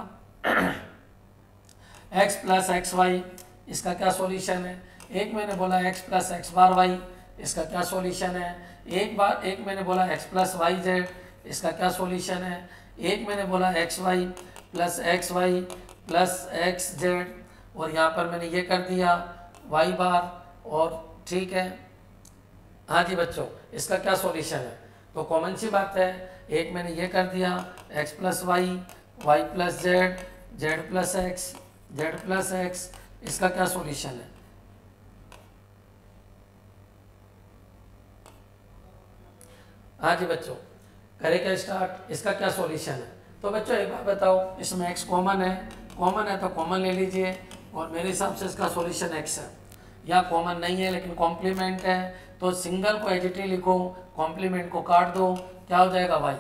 x प्लस एक्स वाई, इसका क्या सॉल्यूशन है। एक मैंने बोला x प्लस एक्स बार वाई, इसका क्या सॉल्यूशन है। एक मैंने बोला x प्लस वाई जेड, इसका क्या सॉल्यूशन है। एक मैंने बोला X Y plus X Y plus X Z, और यहाँ पर मैंने ये कर दिया y बार, और ठीक है। हाँ जी बच्चों, इसका क्या सॉल्यूशन है। तो कॉमन सी बात है, एक मैंने ये कर दिया x plus Y, Y plus Z, Z plus X, Z plus X, इसका क्या सॉल्यूशन है। हाँ जी बच्चों, करें क्या स्टार्ट, इसका क्या सॉल्यूशन है। तो बच्चों एक बात बताओ, इसमें x कॉमन है तो कॉमन ले लीजिए, और मेरे हिसाब से इसका सॉल्यूशन x है। या कॉमन नहीं है लेकिन कॉम्प्लीमेंट है, तो सिंगल को एजिटी लिखो, कॉम्प्लीमेंट को काट दो, क्या हो जाएगा y।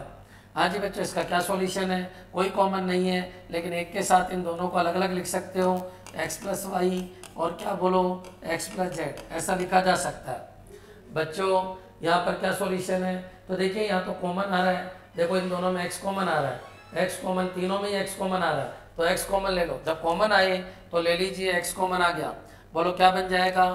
हाँ जी बच्चों, इसका क्या सॉल्यूशन है। कोई कॉमन नहीं है, लेकिन एक के साथ इन दोनों को अलग अलग लिख सकते हो, x प्लस वाई और क्या बोलो x प्लस जेड, ऐसा लिखा जा सकता है। बच्चों यहाँ पर क्या सॉल्यूशन है, तो देखिए यहाँ तो कॉमन आ रहा है, देखो इन दोनों में x कॉमन आ रहा है, x कॉमन, तीनों में ही x कॉमन आ रहा है, तो x कॉमन ले लो। जब कॉमन आए तो ले लीजिए, x कॉमन आ गया, बोलो क्या बन जाएगा,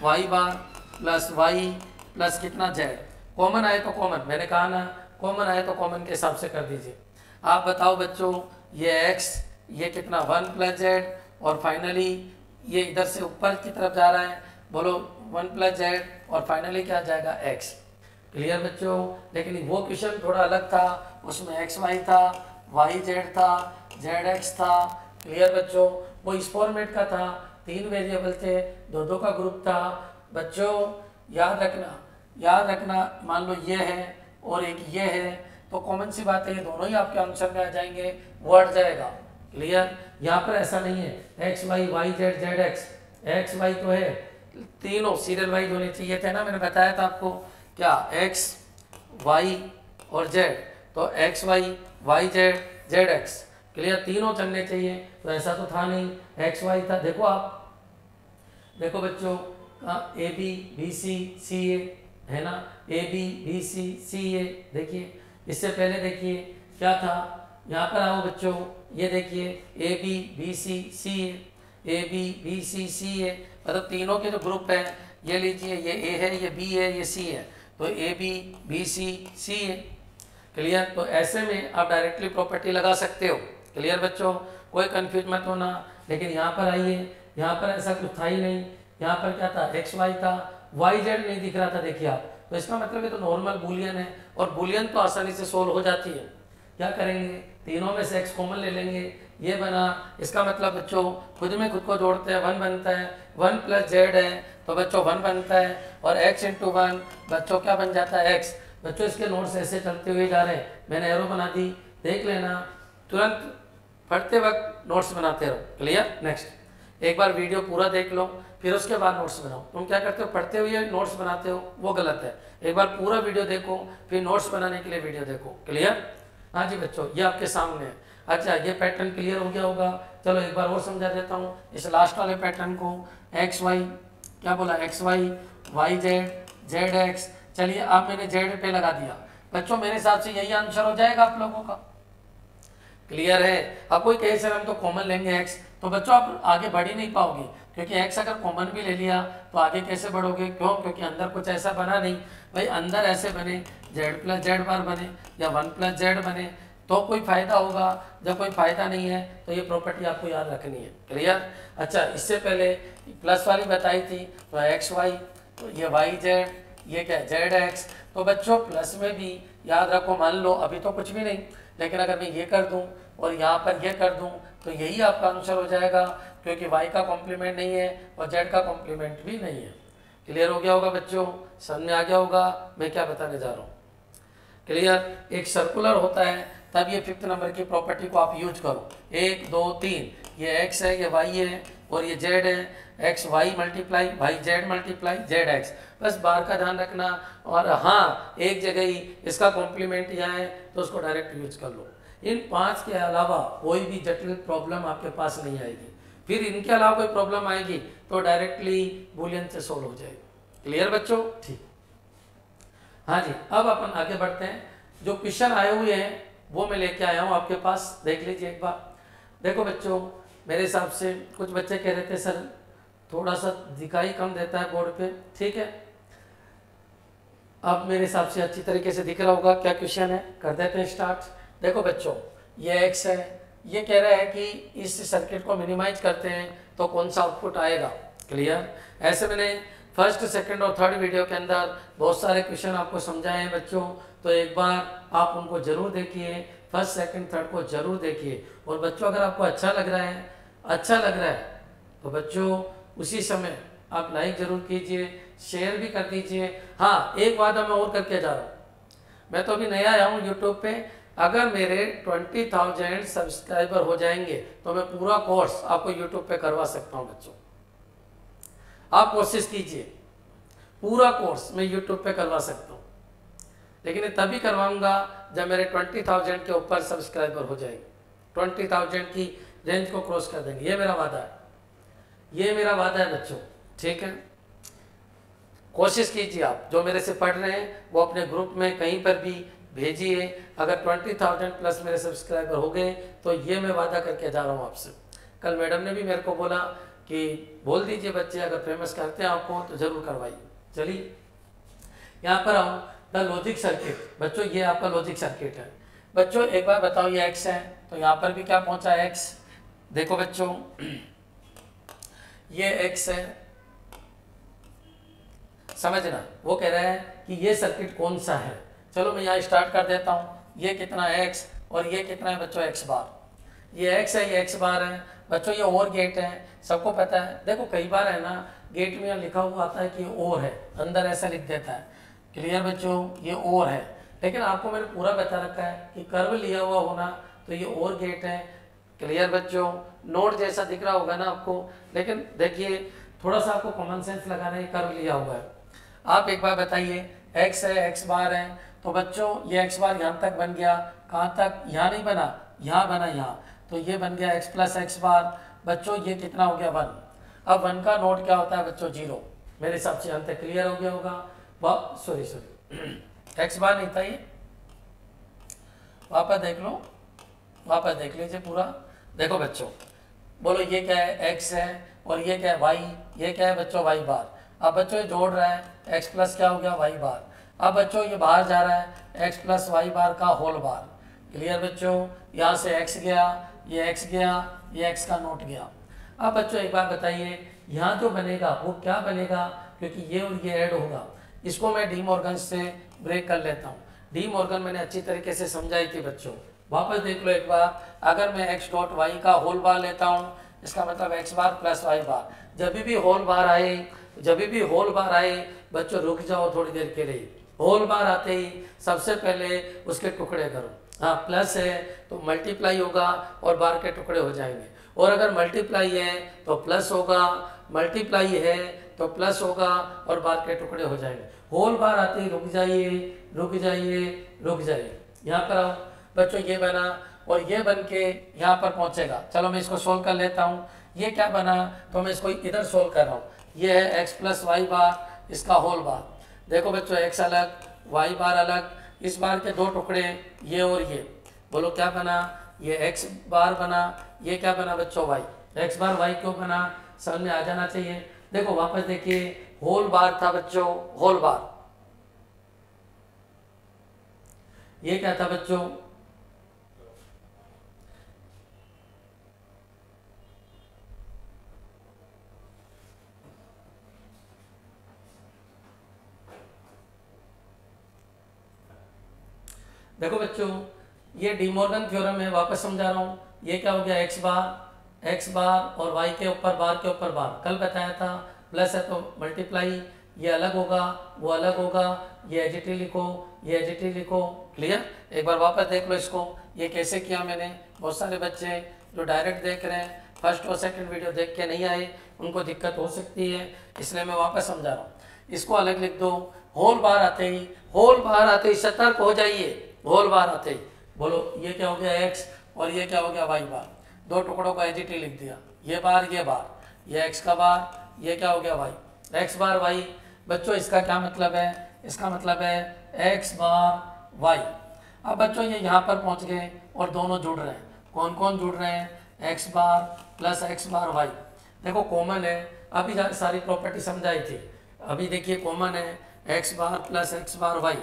वाई बार प्लस वाई प्लस कितना जेड। कॉमन आए तो कॉमन, मैंने कहा ना कॉमन आए तो कॉमन के हिसाब से कर दीजिए। आप बताओ बच्चों, ये x, ये कितना 1 प्लस जेड, और फाइनली ये इधर से ऊपर की तरफ जा रहा है, बोलो 1 प्लस जेड, और फाइनली क्या जाएगा x। क्लियर बच्चों। लेकिन वो क्वेश्चन थोड़ा अलग था, उसमें एक्स वाई था, वाई जेड था, जेड एक्स था। क्लियर बच्चों, वो इस फॉर्मेट का था, 3 वेरिएबल थे, दो का ग्रुप था। बच्चों याद रखना, मान लो ये है और एक ये है, तो कॉमन सी बात है, ये दोनों ही आपके आंसर में आ जाएंगे, वो हट जाएगा। क्लियर। यहाँ पर ऐसा नहीं है X Y, Y Z, Z X, X Y तो है, तीनों सीरियल वाइज होने चाहिए थे ना, मैंने बताया था आपको, क्या एक्स वाई और जेड, तो X Y, Y Z, Z X. Clear, तीनों चलने चाहिए, तो ऐसा तो था नहीं, एक्स वाई था। देखो आप, देखो बच्चों, ए बी बी सी सी ए है ना, ए बी बी सी सी ए। देखिए इससे पहले देखिए क्या था, यहाँ पर आओ बच्चों, ये देखिए A B B C C A B B C C A, मतलब तीनों के जो ग्रुप है, ये लीजिए, ये ए है, ये बी है, ये सी है, तो A B B C C A. Clear. तो ऐसे में आप डायरेक्टली प्रॉपर्टी लगा सकते हो। क्लियर बच्चों, कोई कंफ्यूज मत होना। लेकिन यहाँ पर आइए, यहाँ पर ऐसा कुछ था ही नहीं, यहाँ पर क्या था, एक्स वाई था, वाई जेड नहीं दिख रहा था। देखिए आप, तो इसका मतलब ये तो नॉर्मल बुलियन है, और बुलियन तो आसानी से सोल्व हो जाती है। क्या करेंगे, तीनों में से एक्स कॉमन ले लेंगे, ये बना। इसका मतलब बच्चों खुद में खुद को जोड़ते हैं, 1 बनता है, 1 प्लस जेड है तो बच्चों 1 बनता है, और x इंटू 1 बच्चों क्या बन जाता है, x। बच्चों इसके नोट्स ऐसे चलते हुए जा रहे हैं, मैंने एरो बना दी, देख लेना, तुरंत पढ़ते वक्त नोट्स बनाते रहो। क्लियर। नेक्स्ट, एक बार वीडियो पूरा देख लो, फिर उसके बाद नोट्स बनाओ। तुम क्या करते हो, पढ़ते हुए नोट्स बनाते हो, वो गलत है। एक बार पूरा वीडियो देखो, फिर नोट्स बनाने के लिए वीडियो देखो। क्लियर। हाँ जी बच्चों, ये आपके सामने है। अच्छा, ये पैटर्न क्लियर हो गया होगा। चलो एक बार और समझा देता हूँ इस लास्ट वाले पैटर्न को। एक्स वाई, क्या बोला, X Y, Y Z, Z X. चलिए अब मैंने जेड पे लगा दिया। बच्चों मेरे हिसाब से यही आंसर हो जाएगा आप लोगों का। क्लियर है। अब कोई कहे सर हम तो कॉमन लेंगे एक्स, तो बच्चों आप आगे बढ़ ही नहीं पाओगे, क्योंकि एक्स अगर कॉमन भी ले लिया तो आगे कैसे बढ़ोगे। क्यों, क्योंकि अंदर कुछ ऐसा बना नहीं भाई। अंदर ऐसे बने जेड प्लस जेड बार बने, या 1 प्लस जेड बने, तो कोई फायदा होगा। जब कोई फायदा नहीं है तो ये प्रॉपर्टी आपको याद रखनी है। क्लियर। अच्छा, इससे पहले प्लस वाली बताई थी, तो एक्स वाई, तो ये वाई जेड, ये क्या जेड एक्स। तो बच्चों प्लस में भी याद रखो, मान लो अभी तो कुछ भी नहीं, लेकिन अगर मैं ये कर दूं और यहाँ पर ये कर दूं तो यही आपका आंसर हो जाएगा, क्योंकि y का कॉम्प्लीमेंट नहीं है और z का कॉम्प्लीमेंट भी नहीं है। क्लियर हो गया होगा बच्चों, समझ में आ गया होगा मैं क्या बताने जा रहा हूँ। क्लियर। एक सर्कुलर होता है, तब ये 5th नंबर की प्रॉपर्टी को आप यूज करो। 1 2 3, ये x है, ये y है और ये z है, X Y multiply Y Z multiply Z X. बस बार का ध्यान रखना। और हाँ, एक जगह ही इसका कॉम्प्लीमेंट यहाँ है तो उसको डायरेक्ट यूज कर लो। इन 5 के अलावा कोई भी जटिल प्रॉब्लम आपके पास नहीं आएगी। फिर इनके अलावा कोई प्रॉब्लम आएगी तो डायरेक्टली बूलियन से सोल्व हो जाएगी। क्लियर बच्चों? ठीक। हाँ जी, अब अपन आगे बढ़ते हैं। जो क्वेश्चन आए हुए हैं वो मैं लेके आया हूँ आपके पास, देख लीजिए एक बार। देखो बच्चों, मेरे हिसाब से कुछ बच्चे कह रहे थे सर थोड़ा सा दिखाई कम देता है बोर्ड पे, ठीक है। अब मेरे हिसाब से अच्छी तरीके से दिख रहा होगा क्या क्वेश्चन है, कर देते हैं स्टार्ट। देखो बच्चों, ये एक्स है, ये कह रहा है कि इस सर्किट को मिनिमाइज करते हैं तो कौन सा आउटपुट आएगा। क्लियर? ऐसे मैंने फर्स्ट, सेकंड और थर्ड वीडियो के अंदर बहुत सारे क्वेश्चन आपको समझाए हैं बच्चों, तो एक बार आप उनको जरूर देखिए, फर्स्ट सेकंड थर्ड को जरूर देखिए। और बच्चों अगर आपको अच्छा लग रहा है तो बच्चों उसी समय आप लाइक जरूर कीजिए, शेयर भी कर दीजिए। हाँ, एक वादा मैं और करके जा रहा हूँ, मैं तो अभी नया आया हूँ यूट्यूब पे। अगर मेरे 20,000 सब्सक्राइबर हो जाएंगे तो मैं पूरा कोर्स आपको यूट्यूब पे करवा सकता हूँ बच्चों। आप कोशिश कीजिए, पूरा कोर्स मैं यूट्यूब पे करवा सकता हूँ, लेकिन तभी करवाऊंगा जब मेरे 20,000 के ऊपर सब्सक्राइबर हो जाएंगे, 20,000 की रेंज को क्रॉस कर देंगे। ये मेरा वादा है, ये मेरा वादा है बच्चों, ठीक है। कोशिश कीजिए, आप जो मेरे से पढ़ रहे हैं वो अपने ग्रुप में कहीं पर भी भेजिए। अगर 20,000 प्लस मेरे सब्सक्राइबर हो गए तो ये मैं वादा करके जा रहा हूँ आपसे। कल मैडम ने भी मेरे को बोला कि बोल दीजिए बच्चे अगर फेमस करते हैं आपको तो जरूर करवाइए। चलिए यहाँ पर आऊँ, द लॉजिक सर्किट। बच्चों ये आपका लॉजिक सर्किट है। बच्चों एक बार बताओ, ये एक्स है तो यहाँ पर भी क्या पहुँचा है, एक्स। देखो बच्चों, ये एक्स है, समझना। वो कह रहा है कि ये सर्किट कौन सा है। चलो मैं यहाँ स्टार्ट कर देता हूँ। ये कितना है, एक्स, और ये कितना है बच्चों, एक्स बार। ये एक्स है, ये एक्स बार है बच्चों। ये और गेट है, सबको पता है। देखो कई बार है ना, गेट में लिखा हुआ आता है कि और है, अंदर ऐसा लिख देता है। क्लियर बच्चों? ये और है, लेकिन आपको मैंने पूरा बता रखा है कि कर्व लिया हुआ होना तो ये और गेट है। क्लियर बच्चों? नोट जैसा दिख रहा होगा ना आपको, लेकिन देखिए थोड़ा सा आपको कॉमन सेंस लगाना है, कर्व लिया हुआ है। आप एक बार बताइए, एक्स है, एक्स बार है, तो बच्चों ये एक्स बार यहाँ तक बन गया। कहाँ तक? यहाँ नहीं बना, यहाँ बना, यहाँ। तो ये बन गया एक्स प्लस एक्स बार। बच्चों ये कितना हो गया, 1। अब 1 का नोट क्या होता है बच्चों, 0। मेरे हिसाब से यहाँ तक क्लियर हो गया होगा। सॉरी एक्स बार नहीं था ये, वापस देख लो, वापस देख लीजिए पूरा। देखो बच्चों, बोलो ये क्या है, एक्स है, और ये क्या है, वाई। ये क्या है बच्चों, वाई बार। अब बच्चों ये जोड़ रहा है, एक्स प्लस क्या हो गया, वाई बार। अब बच्चों ये बाहर जा रहा है, एक्स प्लस वाई बार का होल बार। क्लियर बच्चों? यहाँ से एक्स गया, ये एक्स गया, ये एक्स का नोट गया। अब बच्चों एक बार बताइए, यहाँ जो बनेगा वो क्या बनेगा, क्योंकि ये और ये ऐड होगा। इसको मैं डी मॉर्गन से ब्रेक कर लेता हूँ। डी मॉर्गन मैंने अच्छी तरीके से समझाई थी बच्चों, वापस देख लो एक बार। अगर मैं एक्स डॉट वाई का होल बार लेता हूँ, इसका मतलब एक्स बार प्लस वाई बार। जब भी होल बार आए बच्चों रुक जाओ थोड़ी देर के लिए। होल बार आते ही सबसे पहले उसके टुकड़े करो। हाँ, प्लस है तो मल्टीप्लाई होगा और बार के टुकड़े हो जाएंगे। और अगर मल्टीप्लाई है तो प्लस होगा, मल्टीप्लाई है तो प्लस होगा और बार के टुकड़े हो जाएंगे। होल बार आते ही रुक जाइए, रुक जाइए, रुक जाइए। यहाँ पर आओ बच्चों, ये बना और ये बन के यहाँ पर पहुँचेगा। चलो मैं इसको सोल्व कर लेता हूँ। ये क्या बना, तो मैं इसको इधर सोल्व कर रहा हूँ। ये है एक्स प्लस वाई बार, इसका होल बार। देखो बच्चों, एक्स अलग, वाई बार अलग, इस बार के 2 टुकड़े, ये और ये। बोलो क्या बना, ये एक्स बार बना, ये क्या बना बच्चों, वाई। एक्स बार वाई क्यों बना, समझ में आ जाना चाहिए। देखो वापस देखिए, होल बार था बच्चों, होल बार। ये क्या था बच्चों, देखो बच्चों ये डी मॉर्गन थ्योरम है, वापस समझा रहा हूँ। ये क्या हो गया, एक्स बार और वाई के ऊपर बार के ऊपर बार। कल बताया था, प्लस है तो मल्टीप्लाई, ये अलग होगा, वो अलग होगा, ये एजिटी लिखो, ये एजिटी लिखो। क्लियर? एक बार वापस देख लो इसको, ये कैसे किया मैंने। बहुत सारे बच्चे जो डायरेक्ट देख रहे हैं फर्स्ट और सेकंड वीडियो देख के नहीं आए उनको दिक्कत हो सकती है, इसलिए मैं वापस समझा रहा हूँ। इसको अलग लिख दो। होल बार आते ही सतर्क हो जाइए। होल बार आते ही बोलो ये क्या हो गया एक्स और ये क्या हो गया वाई बार, दो टुकड़ों का एजिटी लिख दिया, ये बार, ये एक्स का बार, ये क्या हो गया वाई, एक्स बार वाई। बच्चों इसका क्या मतलब है, इसका मतलब है एक्स बार वाई। अब बच्चों ये यहाँ पर पहुँच गए और दोनों जुड़ रहे हैं। कौन कौन जुड़ रहे हैं, एक्स बार प्लस एक्स बार वाई। देखो कॉमन है, अभी सारी प्रॉपर्टी समझाई थी, अभी देखिए कॉमन है एक्स बार प्लस एक्स बार वाई।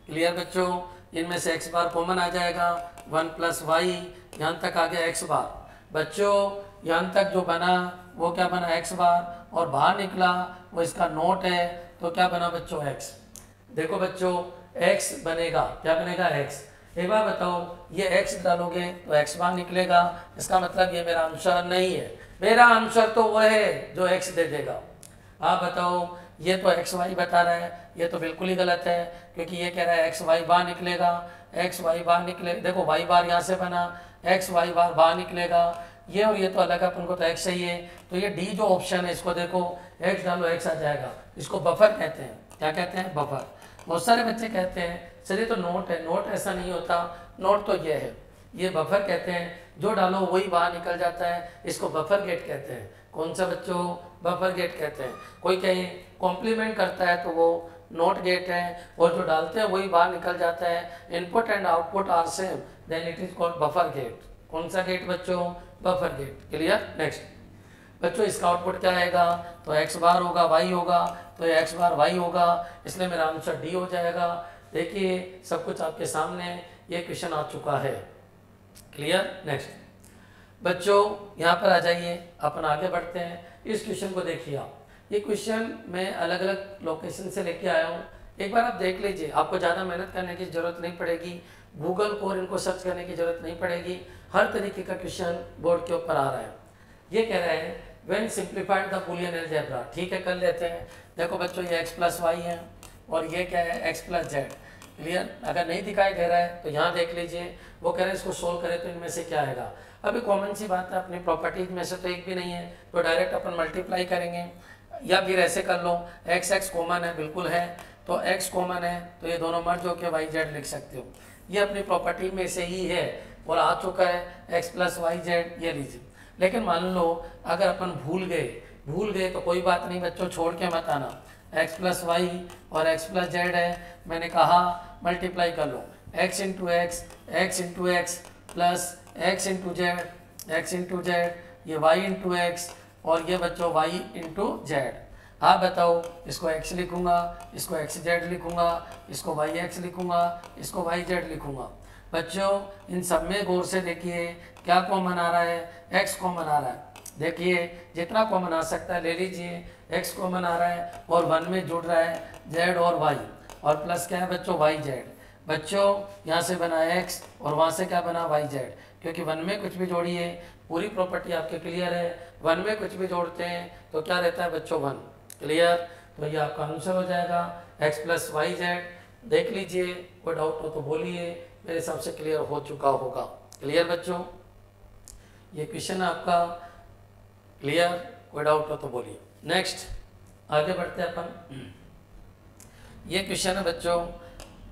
क्लियर बच्चों, इनमें से एक्स बार कॉमन आ जाएगा, 1 प्लस वाई, यहाँ तक आ गया एक्स बार। बच्चों यहाँ तक जो बना वो क्या बना, एक्स बार, और बाहर निकला वो इसका नोट है, तो क्या बना बच्चों एक्स। देखो बच्चों x बनेगा, क्या बनेगा x। एक बार बताओ ये x डालोगे तो x बार निकलेगा, इसका मतलब ये मेरा आंसर नहीं है, मेरा आंसर तो वो है जो x दे देगा। आप बताओ ये तो एक्स वाई बता रहा है, ये तो बिल्कुल ही गलत है, क्योंकि ये कह रहा है एक्स वाई बार निकलेगा, एक्स वाई बार निकले, देखो वाई बार यहाँ से बना, एक्स वाई बार बाहर निकलेगा, ये और ये तो अलग है, अपन को तो एक्स चाहिए, तो ये डी जो ऑप्शन है इसको देखो, एक्स डालो एक्स आ जाएगा। इसको बफर कहते हैं, क्या कहते हैं, बफर। बहुत सारे बच्चे कहते हैं चलिए तो नोट है, नोट ऐसा नहीं होता, नोट तो ये है, ये बफर कहते हैं, जो डालो वही बाहर निकल जाता है, इसको बफर गेट कहते हैं। कौन सा बच्चों, बफर गेट कहते हैं। कोई कहीं कॉम्प्लीमेंट करता है तो वो नोट गेट है, और जो डालते हैं वही बाहर निकल जाता है, input and output are same, then it is called buffer gate. कौन सा गेट बच्चों, बफर गेट। क्लियर। नेक्स्ट बच्चों इसका आउटपुट क्या आएगा, तो एक्स बार होगा वाई होगा, तो ये एक्स बार वाई होगा, इसलिए मेरा आंसर डी हो जाएगा। देखिए सब कुछ आपके सामने, ये क्वेश्चन आ चुका है। क्लियर। नेक्स्ट बच्चों यहाँ पर आ जाइए, अपन आगे बढ़ते हैं। इस क्वेश्चन को देखिए आप, ये क्वेश्चन मैं अलग अलग लोकेशन से लेके आया हूँ, एक बार आप देख लीजिए, आपको ज़्यादा मेहनत करने की ज़रूरत नहीं पड़ेगी, गूगल को और इनको सर्च करने की ज़रूरत नहीं पड़ेगी, हर तरीके का क्वेश्चन बोर्ड के ऊपर आ रहा है। ये कह रहे हैं when simplified the Boolean algebra, ठीक है कर लेते हैं। देखो बच्चों ये एक्स प्लस वाई है और ये क्या है एक्स प्लस जेड। क्लियर। अगर नहीं दिखाई दे रहा है तो यहाँ देख लीजिए, वो कह रहे हैं इसको सोल्व करें तो इनमें से क्या आएगा। अभी कॉमन सी बात है, अपनी प्रॉपर्टीज में से तो एक भी नहीं है, तो डायरेक्ट अपन मल्टीप्लाई करेंगे, या फिर ऐसे कर लो एक्स एक्स कॉमन है, बिल्कुल है, तो एक्स कॉमन है तो ये दोनों मर्ज होकर वाई जेड लिख सकते हो, ये अपनी प्रॉपर्टी में से ही है और आ चुका है एक्स प्लस वाई जेड, ये लीजिए। लेकिन मान लो अगर अपन भूल गए तो कोई बात नहीं बच्चों, छोड़ के मत आना, एक्स प्लस वाई और एक्स प्लस जेड है, मैंने कहा मल्टीप्लाई कर लो, X into X, X into X plus X into Z, X into Z, ये वाई इंटू एक्स, और ये बच्चों वाई इंटू जेड। हाँ बताओ, इसको एक्स लिखूंगा, इसको एक्स जेड लिखूंगा, इसको वाई एक्स लिखूंगा, इसको वाई जेड लिखूंगा। बच्चों इन सब में गौर से देखिए क्या कॉमन आ रहा है, एक्स कॉमन आ रहा है। देखिए जितना कॉमन आ सकता है ले लीजिए, एक्स कॉमन आ रहा है और 1 में जुड़ रहा है जेड और वाई, और प्लस क्या है बच्चों वाई जेड। बच्चों यहाँ से बना एक्स और वहाँ से क्या बना वाई जेड, क्योंकि 1 में कुछ भी जोड़िए, पूरी प्रॉपर्टी आपके क्लियर है, 1 में कुछ भी जोड़ते हैं तो क्या रहता है बच्चों 1। क्लियर। तो ये आपका आंसर हो जाएगा एक्स प्लस वाई जेड। देख लीजिए, कोई डाउट हो तो बोलिए, मेरे हिसाब से क्लियर हो चुका होगा। क्लियर बच्चों, ये क्वेश्चन आपका क्लियर, कोई डाउट हो तो बोलिए। नेक्स्ट आगे बढ़ते हैं अपन। ये क्वेश्चन है बच्चों,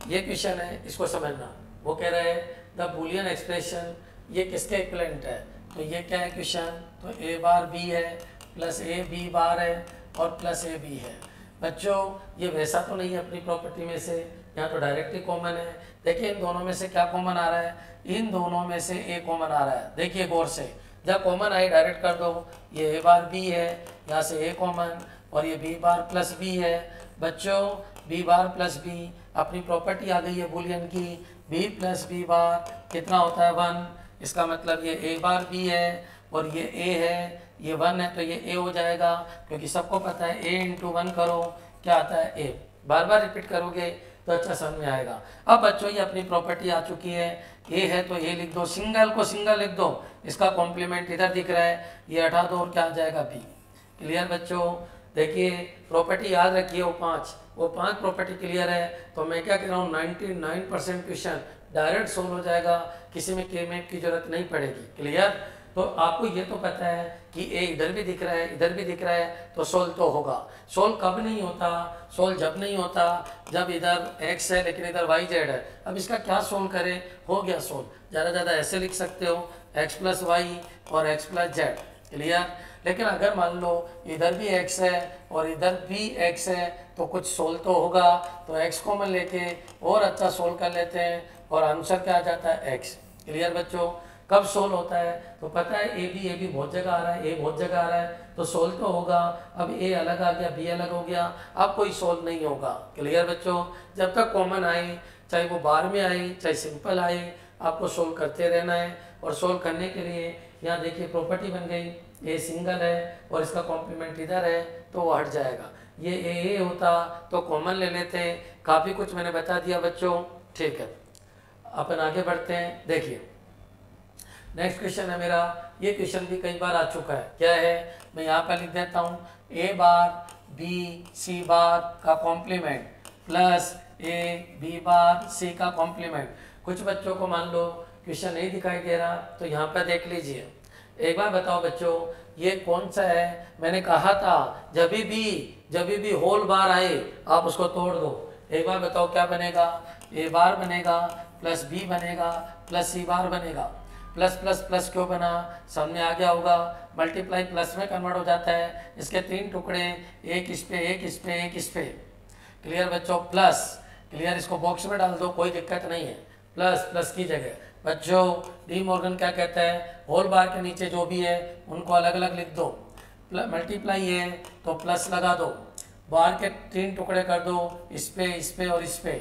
ये क्वेश्चन है, इसको समझना। वो कह रहे हैं द बूलियन एक्सप्रेशन, ये किसके इक्विवेलेंट है, तो ये क्या है क्वेश्चन, तो ए बार बी है प्लस ए बी बार है और प्लस ए बी है। बच्चों ये वैसा तो नहीं है अपनी प्रॉपर्टी में से, यहाँ तो डायरेक्टली कॉमन है। देखिए इन दोनों में से क्या कॉमन आ रहा है, इन दोनों में से ए कॉमन आ रहा है। देखिए गौर से, जब कॉमन आई डायरेक्ट कर दो, ये ए बार बी है, यहाँ से ए कॉमन, और ये बी बार प्लस बी है। बच्चों बी बार प्लस बी, अपनी प्रॉपर्टी आ गई है बूलियन की, बी प्लस बी बार कितना होता है 1, इसका मतलब ये ए बार बी है और ये ए है, ये 1 है तो ये ए हो जाएगा, क्योंकि सबको पता है ए इंटू 1 करो क्या आता है ए, बार बार रिपीट करोगे तो अच्छा समझ में आएगा। अब बच्चों ये अपनी प्रॉपर्टी आ चुकी है, ए है तो ए लिख दो, सिंगल को सिंगल लिख दो, इसका कॉम्प्लीमेंट इधर दिख रहा है, ये हटा दो और क्या आ जाएगा बी। क्लियर बच्चों। देखिए प्रॉपर्टी याद रखिए, वो पांच प्रॉपर्टी क्लियर है, तो मैं क्या कह रहा हूँ 99% क्वेश्चन डायरेक्ट सोल्व हो जाएगा, किसी में के मैप की जरूरत नहीं पड़ेगी। क्लियर। तो आपको ये तो पता है कि ए इधर भी दिख रहा है, इधर भी दिख रहा है, तो सोल्व तो होगा। सोल्व कब नहीं होता? सोल्व जब नहीं होता जब इधर एक्स है लेकिन इधर वाई जेड है। अब इसका क्या सोल्व करें? हो गया सोल्व। ज़्यादा ज़्यादा ऐसे लिख सकते हो एक्स प्लस वाई और एक्स प्लस जेड। क्लियर? लेकिन अगर मान लो इधर भी x है और इधर भी x है तो कुछ सोल्व तो होगा। तो x कॉमन लेके और अच्छा सोल्व कर लेते हैं और आंसर क्या आ जाता है? x। क्लियर बच्चों? कब सोल्व होता है? तो पता है ए बी बहुत जगह आ रहा है, ए बहुत जगह आ रहा है, तो सोल्व तो होगा। अब ए अलग आ गया, बी अलग हो गया, अब कोई सोल्व नहीं होगा। क्लियर बच्चों? जब तक कॉमन आए, चाहे वो बार में आए चाहे सिंपल आए, आपको सोल्व करते रहना है। और सोल्व करने के लिए यहाँ देखिए प्रॉपर्टी बन गई, ए सिंगल है और इसका कॉम्प्लीमेंट इधर है तो वो हट जाएगा। ये ए होता तो कॉमन ले लेते हैं। काफ़ी कुछ मैंने बता दिया बच्चों, ठीक है। अपन आगे बढ़ते हैं। देखिए नेक्स्ट क्वेश्चन है मेरा, ये क्वेश्चन भी कई बार आ चुका है। क्या है? मैं यहाँ पर लिख देता हूँ, ए बार बी सी बार का complement plus A B bar C का कॉम्प्लीमेंट। कुछ बच्चों को मान लो क्वेश्चन नहीं दिखाई दे रहा तो यहाँ पर देख लीजिए। एक बार बताओ बच्चों, ये कौन सा है? मैंने कहा था जब भी होल बार आए आप उसको तोड़ दो। एक बार बताओ क्या बनेगा? ए बार बनेगा प्लस बी बनेगा प्लस सी बार बनेगा। प्लस प्लस प्लस क्यों बना? सामने आ गया होगा, मल्टीप्लाई प्लस में कन्वर्ट हो जाता है। इसके 3 टुकड़े, एक इस पे एक इस पे एक इस पे। क्लियर बच्चों? प्लस। क्लियर? इसको बॉक्स में डाल दो, कोई दिक्कत नहीं है। प्लस प्लस की जगह बच्चों डी मॉर्गन क्या कहता है? होल बार के नीचे जो भी है उनको अलग अलग लिख दो। मल्टीप्लाई है तो प्लस लगा दो, बार के 3 टुकड़े कर दो, इस पे और इस पे।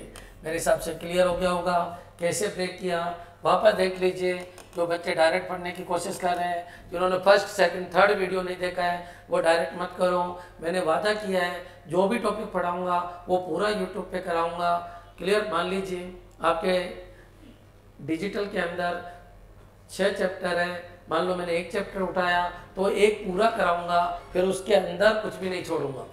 मेरे हिसाब से क्लियर हो गया होगा। कैसे ब्रेक किया वापस देख लीजिए। जो बच्चे डायरेक्ट पढ़ने की कोशिश कर रहे हैं, जिन्होंने फर्स्ट सेकंड थर्ड वीडियो नहीं देखा है, वो डायरेक्ट मत करो। मैंने वादा किया है जो भी टॉपिक पढ़ाऊँगा वो पूरा यूट्यूब पे कराऊँगा। क्लियर? मान लीजिए आपके डिजिटल के अंदर 6 चैप्टर है, मान लो मैंने एक चैप्टर उठाया तो एक पूरा कराऊंगा, फिर उसके अंदर कुछ भी नहीं छोड़ूंगा।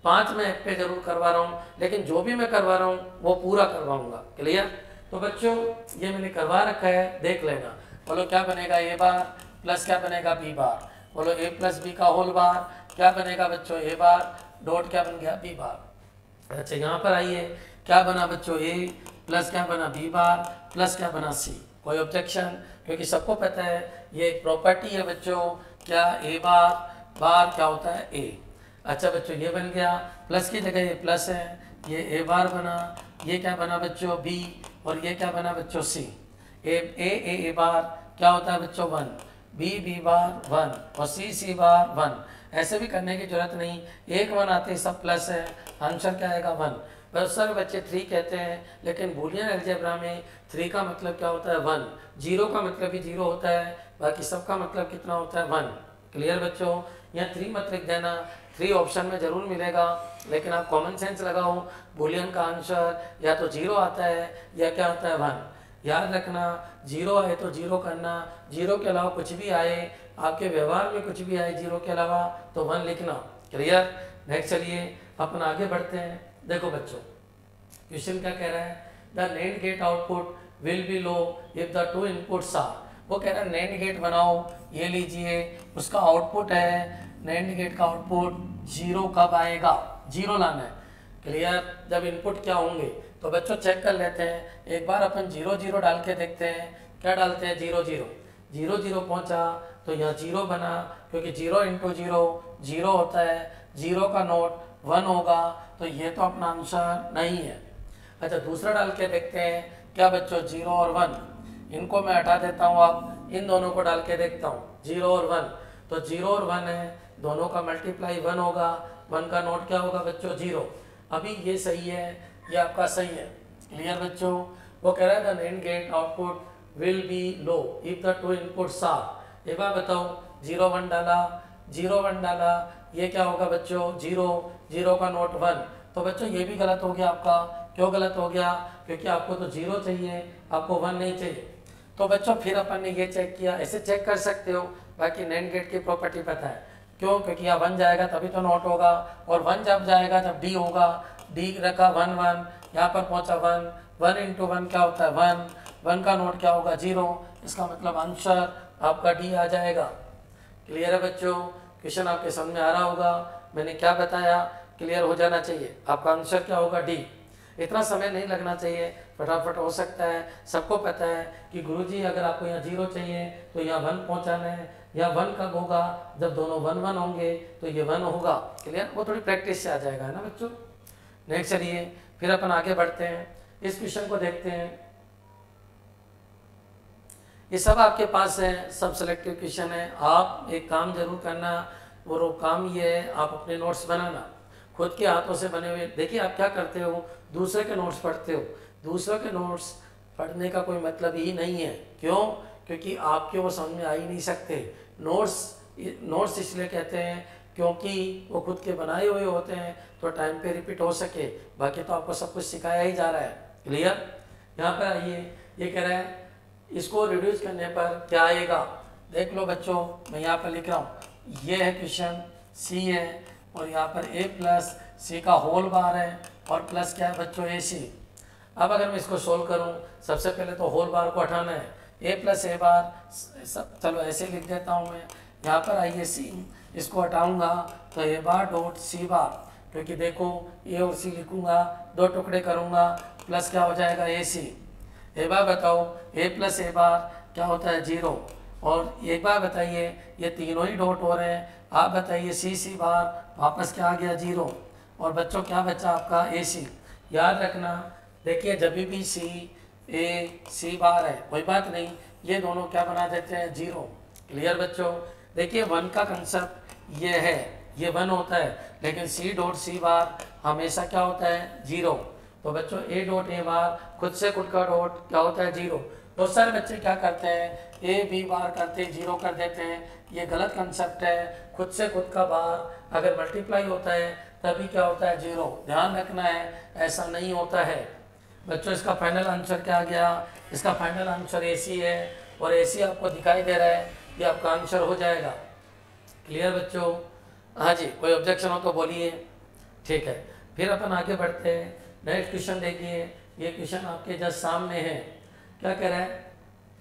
5 मैं ऐप पे जरूर करवा रहा हूँ, लेकिन जो भी मैं करवा रहा हूँ वो पूरा करवाऊंगा। क्लियर? तो बच्चों ये मैंने करवा रखा है, देख लेना। बोलो क्या बनेगा? ए बार प्लस क्या बनेगा? B bar. बोलो ए प्लस बी का होल बार क्या बनेगा बच्चों? ए बार डॉट क्या बन गया? B bar. अच्छा यहाँ पर आइए, क्या बना बच्चों? ए प्लस क्या बना? बी बार प्लस क्या बना? सी। कोई ऑब्जेक्शन? क्योंकि सबको पता है ये एक प्रॉपर्टी है बच्चों, क्या? ए बार बार क्या होता है? ए। अच्छा बच्चों ये बन गया, प्लस की जगह ये प्लस है, ये ए बार बना, ये क्या बना बच्चों? बी, और ये क्या बना बच्चों? सी। ए बार क्या होता है बच्चों? 1, बी बार 1 और सी बार 1। ऐसे भी करने की जरूरत नहीं, एक 1 आते सब प्लस है, आंसर क्या आएगा? 1। बहुत सारे बच्चे 3 कहते हैं, लेकिन बूलियन अलजेब्रा में 3 का मतलब क्या होता है? 1। 0 का मतलब भी 0 होता है, बाकी सबका मतलब कितना होता है? 1। क्लियर बच्चों? यहाँ 3 मत लिख देना, 3 ऑप्शन में जरूर मिलेगा, लेकिन आप कॉमन सेंस लगाओ। बूलियन का आंसर या तो 0 आता है या क्या आता है? 1। याद रखना 0 आए तो 0 करना, 0 के अलावा कुछ भी आए, आपके व्यवहार में कुछ भी आए 0 के अलावा तो 1 लिखना। क्लियर? नेक्स्ट चलिए अपन आगे बढ़ते हैं। देखो बच्चों क्वेश्चन क्या कह रहा है? The NAND gate output will be low if the 2 inputs are. वो कह रहा है नैंड गेट बनाओ, ये लीजिए उसका आउटपुट है, नैंड गेट का आउटपुट 0 कब आएगा? 0 लाना है। क्लियर? जब इनपुट क्या होंगे तो बच्चों चेक कर लेते हैं। एक बार अपन 0 0 डाल के देखते हैं। क्या डालते हैं? 0 0 0 0 पहुंचा तो यहाँ 0 बना, क्योंकि 0 × 0 0 होता है, 0 का नोट 1 होगा, तो ये तो अपना आंसर नहीं है। अच्छा दूसरा डाल के देखते हैं। क्या बच्चों? 0 और 1, इनको मैं हटा देता हूँ, अब इन दोनों को डाल के देखता हूँ। 0 और 1, तो 0 और 1 है, दोनों का मल्टीप्लाई 1 होगा, 1 का नोट क्या होगा बच्चों? 0। अभी ये सही है, ये आपका सही है। क्लियर बच्चों? वो कह रहा है the NAND gate output will be low if the 2 inputs are. एक बार बताओ 0 1 डाला, 0 1 डाला, ये क्या होगा बच्चों? 0 0 का नोट 1। तो बच्चों ये भी गलत हो गया आपका। क्यों गलत हो गया? क्योंकि आपको तो 0 चाहिए, आपको 1 नहीं चाहिए। तो बच्चों फिर अपन ने ये चेक किया, ऐसे चेक कर सकते हो। बाकी नैंड गेट की प्रॉपर्टी पता है क्यों? क्योंकि यहाँ 1 जाएगा तभी तो नोट होगा, और 1 जब जाएगा जब डी होगा, डी रखा 1 1, यहाँ पर पहुँचा 1 1 × 1 क्या होता है? 1 1 का नोट क्या होगा? 0। इसका मतलब आंसर आपका डी आ जाएगा। क्लियर है बच्चों? क्वेश्चन आपके समझ में आ रहा होगा, मैंने क्या बताया क्लियर हो जाना चाहिए। आपका आंसर क्या होगा? डी। इतना समय नहीं लगना चाहिए, फटाफट हो सकता है। सबको पता है कि गुरुजी अगर आपको यहाँ 0 चाहिए तो यहाँ 1 पहुँचाना है। यहाँ 1 कब होगा? जब दोनों 1 1 होंगे तो ये 1 होगा। क्लियर? वो थोड़ी प्रैक्टिस से आ जाएगा, है ना बच्चों। नेक्स्ट चलिए फिर अपन आगे बढ़ते हैं, इस क्वेश्चन को देखते हैं। ये सब आपके पास है, सब सिलेक्टिव क्वेश्चन है। आप एक काम जरूर करना, वो काम ये है, आप अपने नोट्स बनाना खुद के हाथों से बने हुए। देखिए आप क्या करते हो, दूसरे के नोट्स पढ़ते हो। दूसरे के नोट्स पढ़ने का कोई मतलब ही नहीं है। क्यों? क्योंकि आपके वो समझ में आ ही नहीं सकते। नोट्स इसलिए कहते हैं क्योंकि वो खुद के बनाए हुए होते हैं, तो टाइम पे रिपीट हो सके। बाकी तो आपको सब कुछ सिखाया ही जा रहा है। क्लियर? यहाँ पर आइए, ये कह रहा है इसको रिड्यूस करने पर क्या आएगा। देख लो बच्चों, मैं यहाँ पर लिख रहा हूँ, ये है क्वेश्चन, सी है और यहाँ पर ए प्लस सी का होल बार है और प्लस क्या है बच्चों, ए सी। अब अगर मैं इसको सोल्व करूँ, सबसे पहले तो होल बार को हटाना है, ए प्लस ए बार, सब चलो ऐसे लिख देता हूँ मैं। यहाँ पर आइए सी, इसको हटाऊँगा तो ए बार डॉट सी बार, क्योंकि देखो ए और सी लिखूँगा, 2 टुकड़े करूँगा, प्लस क्या हो जाएगा, ए सी। एक बार बताओ, ए प्लस ए बार क्या होता है, 0। और एक बार बताइए, ये तीनों ही डॉट हो रहे हैं, आप बताइए सी सी बार वापस क्या आ गया, 0। और बच्चों क्या बचा आपका, ए सी। याद रखना, देखिए जब भी सी ए सी बार है कोई बात नहीं, ये दोनों क्या बना देते हैं, 0। क्लियर बच्चों? देखिए 1 का कंसेप्ट ये है, ये 1 होता है, लेकिन सी डॉट सी बार हमेशा क्या होता है, 0। तो बच्चों ए डॉट ए बार खुद से खुद का डॉट क्या होता है, 0। बहुत सारे बच्चे क्या करते हैं, ए बी बार करते 0 कर देते हैं, ये गलत कंसेप्ट है। खुद से खुद का बार अगर मल्टीप्लाई होता है तभी क्या होता है, 0। ध्यान रखना है, ऐसा नहीं होता है बच्चों। इसका फाइनल आंसर क्या आ गया, इसका फाइनल आंसर ए सी है और ए सी आपको दिखाई दे रहा है, ये आपका आंसर हो जाएगा। क्लियर बच्चों? हाँ जी, कोई ऑब्जेक्शन हो तो बोलिए। ठीक है, फिर अपन आगे बढ़ते हैं। नेक्स्ट क्वेश्चन देखिए, ये क्वेश्चन आपके जस्ट सामने है। क्या कह रहा है,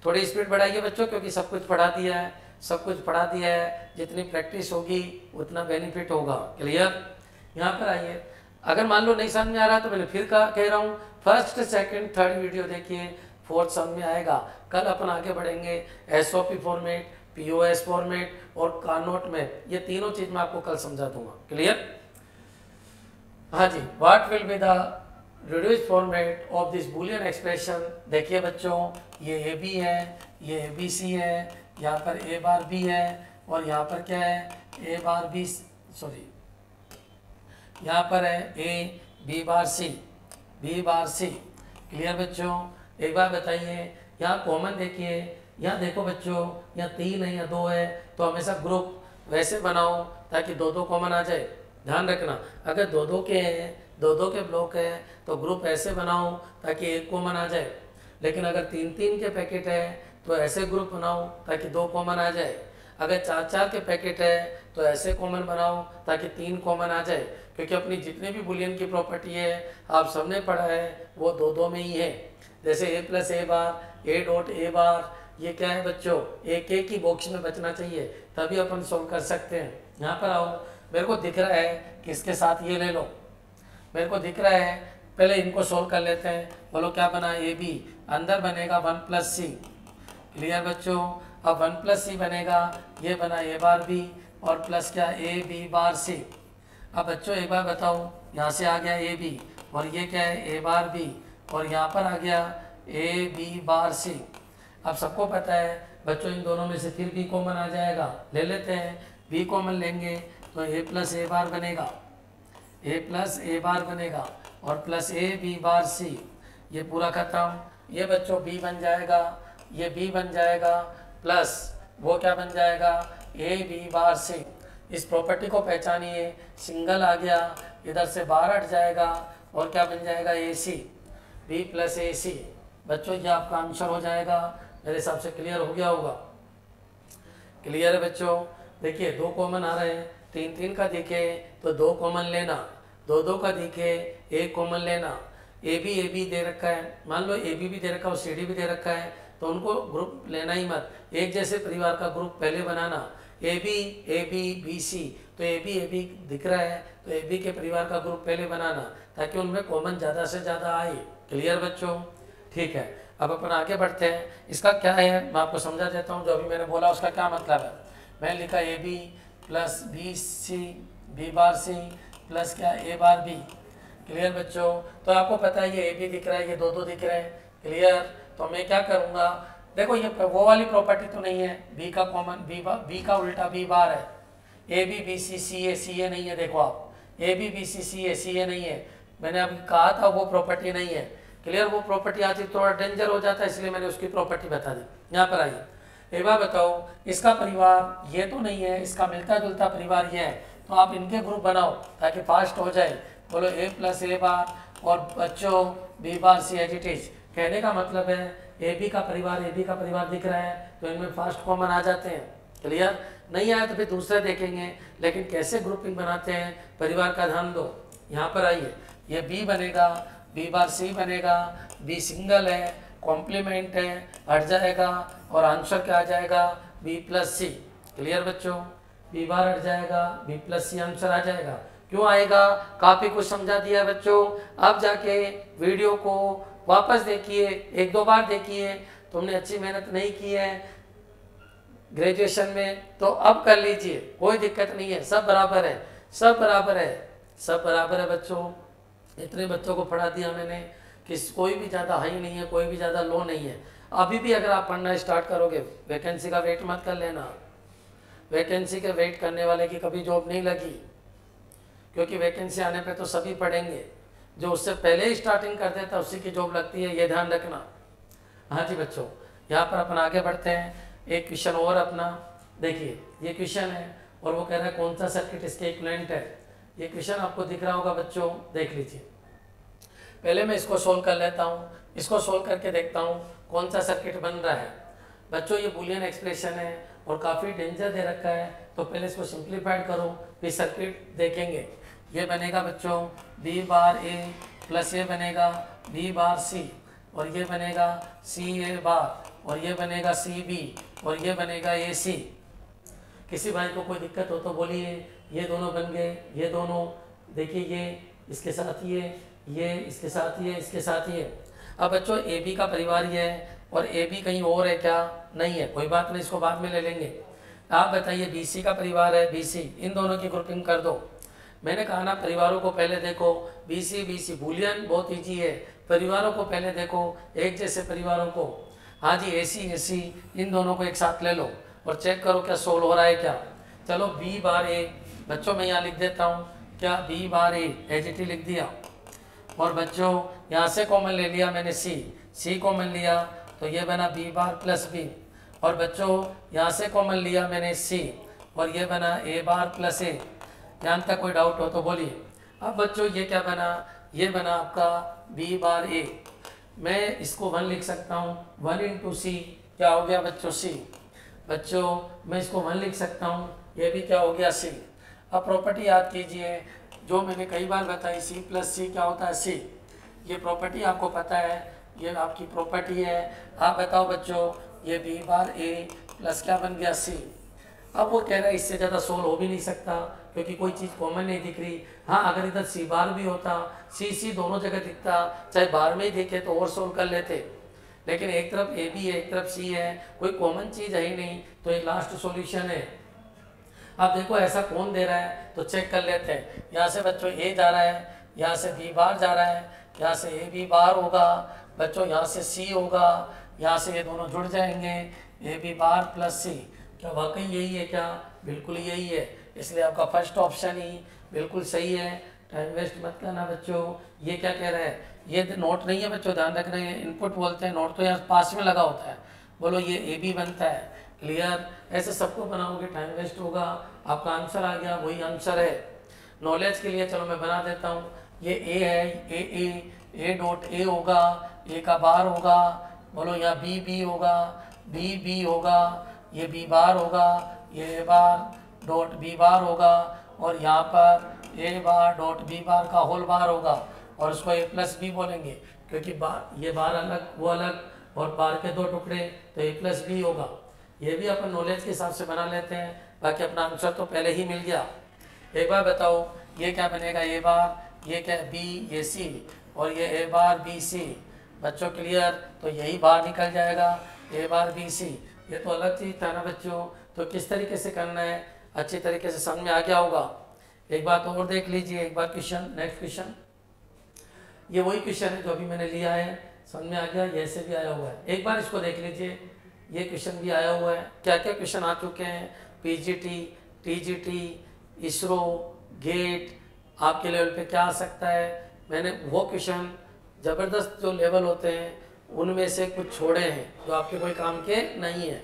थोड़ी स्पीड बढ़ाइए बच्चों, क्योंकि सब कुछ पढ़ा दिया है, सब कुछ पढ़ा दिया है। जितनी प्रैक्टिस होगी उतना बेनिफिट होगा। क्लियर? यहाँ पर आइए, अगर मान लो नहीं समझ में आ रहा तो मैंने फिर कह रहा हूँ, फर्स्ट सेकंड थर्ड वीडियो देखिए, फोर्थ समझ में आएगा। कल अपन आगे बढ़ेंगे एसओपी फॉर्मेट, पीओएस फॉर्मेट और कार्नोट में, ये तीनों चीज मैं आपको कल समझा दूंगा। क्लियर? हाँ जी, what will be the reduced format of this Boolean expression. देखिए बच्चों, ये ए बी है, ये ए बी सी है, यहाँ पर ए बार बी है और यहाँ पर क्या है, ए बार बी, सॉरी यहाँ पर है A B bar C, B bar C. Clear बच्चों? एक बार बताइए, यहाँ कॉमन देखिए, यहाँ देखो बच्चों, यहाँ 3 है या 2 है, तो हमेशा ग्रुप वैसे बनाओ ताकि 2 कॉमन आ जाए। ध्यान रखना, अगर 2 के हैं, 2 के ब्लॉक है तो ग्रुप ऐसे बनाओ ताकि 1 कॉमन आ जाए। लेकिन अगर 3 के पैकेट है तो ऐसे ग्रुप बनाओ ताकि 2 कॉमन आ जाए। अगर 4 के पैकेट है तो ऐसे कॉमन बनाओ ताकि 3 कॉमन आ जाए। क्योंकि अपनी जितने भी बुलियन की प्रॉपर्टी है आप सबने पढ़ा है, वो 2 में ही है। जैसे ए plus A bar, A dot A बार, ये क्या है बच्चों, एक एक ही बॉक्स में बचना चाहिए, तभी अपन सोल्व कर सकते हैं। यहाँ पर आओ, मेरे को दिख रहा है कि इसके साथ ये ले लो, मेरे को दिख रहा है, पहले इनको सोल्व कर लेते हैं। बोलो क्या बना, ए बी, अंदर बनेगा 1 प्लस सी। क्लियर बच्चों? अब 1 प्लस सी बनेगा, ये बना ए बार बी और प्लस क्या, ए बी बार सी। अब बच्चों एक बार बताओ, यहाँ से आ गया ए बी और ये क्या है, ए बार बी, और यहाँ पर आ गया ए बी बार सी। अब सबको पता है बच्चों, इन दोनों में से फिर बी कॉमन आ जाएगा, ले लेते हैं। बी कॉमन लेंगे तो ए प्लस ए बार बनेगा, ए प्लस ए बार बनेगा और plus A B bar C. ये पूरा खत्म। ये बच्चों बी बन जाएगा, ये बी बन जाएगा, प्लस वो क्या बन जाएगा, ए बी बार सी। इस प्रॉपर्टी को पहचानिए, सिंगल आ गया, इधर से बाहर हट जाएगा और क्या बन जाएगा, ए सी, बी प्लस ए सी। बच्चों ये आपका आंसर हो जाएगा। मेरे हिसाब से क्लियर हो गया होगा। क्लियर है बच्चों? देखिए 2 कॉमन आ रहे हैं, 3 का दिखे तो 2 कॉमन लेना, 2 का दिखे 1 कॉमन लेना। ए बी दे रखा है, मान लो ए बी भी दे रखा है और सी डी भी दे रखा है, तो उनको ग्रुप लेना ही मत। एक जैसे परिवार का ग्रुप पहले बनाना, ए बी बी सी, तो ए बी दिख रहा है तो ए बी के परिवार का ग्रुप पहले बनाना ताकि उनमें कॉमन ज़्यादा से ज़्यादा आए। क्लियर बच्चों? ठीक है, अब अपन आगे बढ़ते हैं। इसका क्या है मैं आपको समझा देता हूँ। जो अभी मैंने बोला उसका क्या मतलब है। मैंने लिखा A B plus B C B bar C plus क्या ए बार बी। क्लियर बच्चों? तो आपको पता है ये ए बी दिख रहा है, ये दो दिख रहे हैं। क्लियर? तो मैं क्या करूँगा, देखो ये वो वाली प्रॉपर्टी तो नहीं है, बी का कॉमन बी का उल्टा बी बार है। ए बी सी ए नहीं है। देखो आप ए बी सी ए नहीं है, मैंने अभी कहा था वो प्रॉपर्टी नहीं है। क्लियर? वो प्रॉपर्टी आती थोड़ा डेंजर हो जाता है, इसलिए मैंने उसकी प्रॉपर्टी बता दी। यहाँ पर आइए, एक बार बताओ इसका परिवार ये तो नहीं है, इसका मिलता जुलता परिवार ये है, तो आप इनके ग्रुप बनाओ ताकि फास्ट हो जाए। बोलो ए प्लस ए बार और बच्चों B bar C as it is. कहने का मतलब है ए बी का परिवार दिख रहा है तो इनमें फास्ट कॉमन आ जाते हैं। क्लियर? नहीं आया तो फिर दूसरे देखेंगे, लेकिन कैसे ग्रुपिंग बनाते हैं परिवार का ध्यान दो। यहाँ पर आइए, ये बी बनेगा, बी बार सी बनेगा, बी सिंगल है, कॉम्प्लीमेंट है, हट जाएगा और आंसर क्या आ जाएगा बी प्लस सी। क्लियर बच्चों? बी बार हट जाएगा, बी प्लस सी आंसर आ जाएगा। क्यों आएगा? काफ़ी कुछ समझा दिया बच्चों। अब जाके वीडियो को वापस देखिए, एक दो बार देखिए। तुमने अच्छी मेहनत नहीं की है ग्रेजुएशन में तो अब कर लीजिए, कोई दिक्कत नहीं है, सब बराबर है, सब बराबर है, सब बराबर है बच्चों। इतने बच्चों को पढ़ा दिया मैंने कि कोई भी ज़्यादा हाई नहीं है, कोई भी ज़्यादा लो नहीं है। अभी भी अगर आप पढ़ना स्टार्ट करोगे, वैकेंसी का वेट मत कर लेना। वैकेंसी के वेट करने वाले की कभी जॉब नहीं लगी, क्योंकि वैकेंसी आने पे तो सभी पढ़ेंगे। जो उससे पहले ही स्टार्टिंग कर देता उसी की जॉब लगती है, ये ध्यान रखना। हाँ जी बच्चों, यहाँ पर अपन आगे बढ़ते हैं। एक क्वेश्चन और अपना देखिए, ये क्वेश्चन है और वो कह रहा है कौन सा सर्किट इसके इक्विवेलेंट है। ये क्वेश्चन आपको दिख रहा होगा बच्चों, देख लीजिए। पहले मैं इसको सोल्व कर लेता हूँ, इसको सोल्व करके देखता हूँ कौन सा सर्किट बन रहा है। बच्चों ये बूलियन एक्सप्रेशन है और काफ़ी डेंजर दे रखा है, तो पहले इसको सिंप्लीफाइड करो फिर सर्किट देखेंगे। ये बनेगा बच्चों बी बार ए प्लस ये बनेगा बी बार सी और ये बनेगा सी ए बार और ये बनेगा सी बी और ये बनेगा ए सी। किसी भाई को कोई दिक्कत हो तो बोलिए। ये दोनों बन गए, ये दोनों देखिए, ये इसके साथ ये इसके साथ ये इसके साथ ये। अब बच्चों ए बी का परिवार ये है और ए बी कहीं और है क्या? नहीं है, कोई बात नहीं, इसको बाद में ले लेंगे। आप बताइए बी सी का परिवार है बी सी, इन दोनों की ग्रुपिंग कर दो। मैंने कहा ना परिवारों को पहले देखो, बी सी बूलियन बहुत ईजी है, परिवारों को पहले देखो, एक जैसे परिवारों को। हाँ जी ए सी इन दोनों को एक साथ ले लो और चेक करो क्या सोल्व हो रहा है क्या। चलो बी बार ए, बच्चों मैं यहाँ लिख देता हूँ क्या, B bar A H T लिख दिया और बच्चों यहाँ से कॉमन ले लिया मैंने सी कॉमन लिया तो ये बना बी बार प्लस बी और बच्चों यहाँ से कॉमन लिया मैंने सी और ये बना ए बार प्लस ए। यहाँ तक कोई डाउट हो तो बोलिए। अब बच्चों ये क्या बना, ये बना आपका बी बार ए। मैं इसको 1 लिख सकता हूँ, 1 इंटू सी क्या हो गया बच्चों सी। बच्चों मैं इसको 1 लिख सकता हूँ, ये भी क्या हो गया सी। अब प्रॉपर्टी याद कीजिए जो मैंने कई बार बताई, सी प्लस सी क्या होता है सी। ये प्रॉपर्टी आपको पता है, ये आपकी प्रॉपर्टी है। आप बताओ बच्चों ये बी बार ए प्लस क्या बन गया सी। अब वो कह रहा है इससे ज़्यादा सोल्व हो भी नहीं सकता क्योंकि कोई चीज़ कॉमन नहीं दिख रही। हाँ अगर इधर सी बार भी होता, सी दोनों जगह दिखता, चाहे बार में ही दिखे तो और सोल्व कर लेते, लेकिन एक तरफ ए बी है एक तरफ सी है, कोई कॉमन चीज़ है ही नहीं, तो ये लास्ट सॉल्यूशन है। अब देखो ऐसा कौन दे रहा है तो चेक कर लेते हैं। यहाँ से बच्चों ए जा रहा है, यहाँ से बी बार जा रहा है, यहाँ से ए बी बार होगा बच्चों, यहाँ से सी होगा, यहाँ से ये दोनों जुड़ जाएंगे ए बी बार प्लस सी। क्या वाकई यही है क्या? बिल्कुल यही है, इसलिए आपका फर्स्ट ऑप्शन ही बिल्कुल सही है। टाइम वेस्ट मत करना बच्चों। ये क्या कह रहा है, ये नोट नहीं है बच्चों, ध्यान रखना है, इनपुट बोलते हैं, नोट तो यहाँ पास में लगा होता है। बोलो ये ए बी बनता है। क्लियर? ऐसे सबको बनाओगे टाइम वेस्ट होगा। आपका आंसर आ गया, वही आंसर है। नॉलेज के लिए चलो मैं बना देता हूँ। ये ए है, ए डॉट ए होगा, ए का बार होगा। बोलो यहाँ बी होगा, बी होगा, ये बी बार होगा, ये ए बार डॉट बी बार होगा और यहाँ पर ए बार डॉट बी बार का होल बार होगा और उसको ए प्लस बी बोलेंगे क्योंकि बार ये बार अलग वो अलग, और बार के 2 टुकड़े तो a प्लस बी होगा। ये भी अपन नॉलेज के हिसाब से बना लेते हैं, बाकी अपना आंसर तो पहले ही मिल गया। एक बार बताओ ये क्या बनेगा, ए बार, ये क्या बी, ये सी, और ये ए बार बी सी। बच्चों क्लियर? तो यही बाहर निकल जाएगा ए बार बी सी। ये तो अलग चीज़ था ना बच्चों, तो किस तरीके से करना है अच्छी तरीके से समझ में आ गया होगा। एक बात और देख लीजिए, एक बार क्वेश्चन, नेक्स्ट क्वेश्चन, ये वही क्वेश्चन है जो अभी मैंने लिया है, समझ में आ गया, ये से भी आया हुआ है। एक बार इसको देख लीजिए, ये क्वेश्चन भी आया हुआ है। क्या क्या क्वेश्चन आ चुके हैं, पीजीटी, टीजीटी, इसरो, गेट, आपके लेवल पे क्या आ सकता है। मैंने वो क्वेश्चन ज़बरदस्त जो लेवल होते हैं उनमें से कुछ छोड़े हैं जो आपके कोई काम के नहीं है।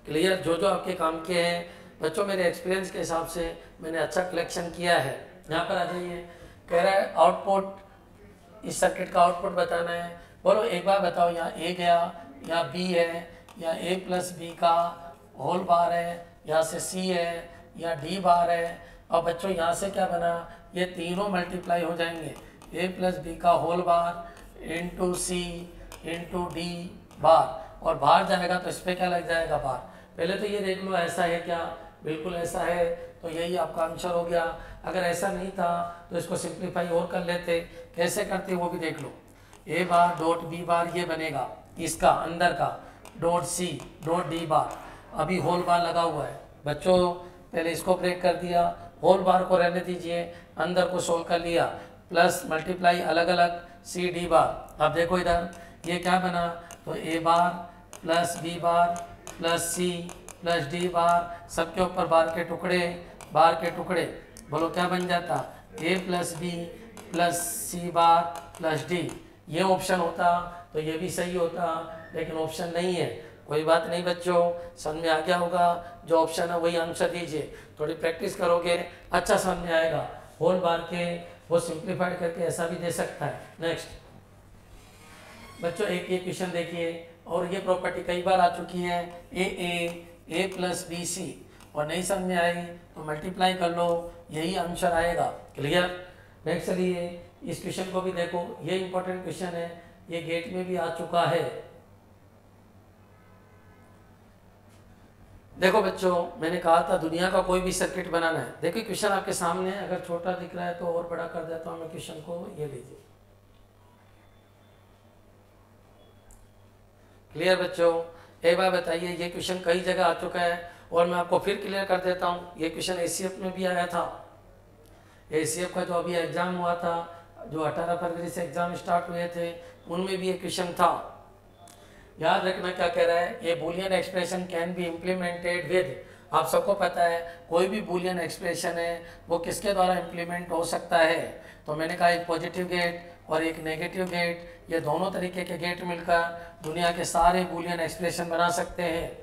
क्लियर? जो जो आपके काम के हैं बच्चों, मेरे एक्सपीरियंस के हिसाब से मैंने अच्छा कलेक्शन किया है। यहाँ पर आ जाइए, कह रहा है आउटपुट, इस सर्किट का आउटपुट बताना है। बोलो एक बार बताओ, यहाँ ए गया, यहाँ बी है, या ए प्लस बी का होल बार है, यहाँ से सी है, या डी बार है। और बच्चों यहाँ से क्या बना, ये तीनों मल्टीप्लाई हो जाएंगे, ए प्लस बी का होल बार इंटू सी इंटू डी बार, और बाहर जाएगा तो इस पर क्या लग जाएगा, बार। पहले तो ये देख लो ऐसा है क्या, बिल्कुल ऐसा है, तो यही आपका आंसर हो गया। अगर ऐसा नहीं था तो इसको सिंप्लीफाई और कर लेते, कैसे करते वो भी देख लो। ए बार डॉट बी बार ये बनेगा, इसका अंदर का dot C dot D bar, अभी होल बार लगा हुआ है बच्चों, पहले इसको ब्रेक कर दिया, होल बार को रहने दीजिए, अंदर को सोल्व कर लिया, प्लस मल्टीप्लाई अलग अलग सी डी बार। अब देखो इधर ये क्या बना, तो A bar plus B bar plus C plus D bar, सबके ऊपर बार के टुकड़े, बार के टुकड़े। बोलो क्या बन जाता, ए प्लस बी प्लस सी बार प्लस डी। ये ऑप्शन होता तो ये भी सही होता, लेकिन ऑप्शन नहीं है। कोई बात नहीं बच्चों, समझ में आ गया होगा, जो ऑप्शन है वही आंसर दीजिए। थोड़ी प्रैक्टिस करोगे अच्छा समझ में आएगा। होल बार के वो सिंप्लीफाइड करके ऐसा भी दे सकता है। नेक्स्ट बच्चों एक ये क्वेश्चन देखिए, और ये प्रॉपर्टी कई बार आ चुकी है, ए प्लस बी सी, और नहीं समझ में आई तो मल्टीप्लाई कर लो, यही आंसर आएगा। क्लियर? नेक्स्ट चलिए इस क्वेश्चन को भी देखो, ये इंपॉर्टेंट क्वेश्चन है, ये गेट में भी आ चुका है। देखो बच्चों मैंने कहा था दुनिया का कोई भी सर्किट बनाना है। देखिए क्वेश्चन आपके सामने है, अगर छोटा दिख रहा है तो और बड़ा कर देता हूं मैं क्वेश्चन को, ये लीजिए। क्लियर बच्चों? एक बार बताइए, ये क्वेश्चन कई जगह आ चुका है और मैं आपको फिर क्लियर कर देता हूँ। ये क्वेश्चन एसीएफ में भी आया था, एसीएफ का जो अभी एग्जाम हुआ था, जो 18 फरवरी से एग्जाम स्टार्ट हुए थे, उनमें भी ये क्वेश्चन था। याद रखना क्या कह रहा है, ये Boolean expression can be implemented with, आप सबको पता है कोई भी बूलियन एक्सप्रेशन है वो किसके द्वारा इम्प्लीमेंट हो सकता है। तो मैंने कहा एक पॉजिटिव गेट और एक नेगेटिव गेट, ये दोनों तरीके के गेट मिलकर दुनिया के सारे बूलियन एक्सप्रेशन बना सकते हैं,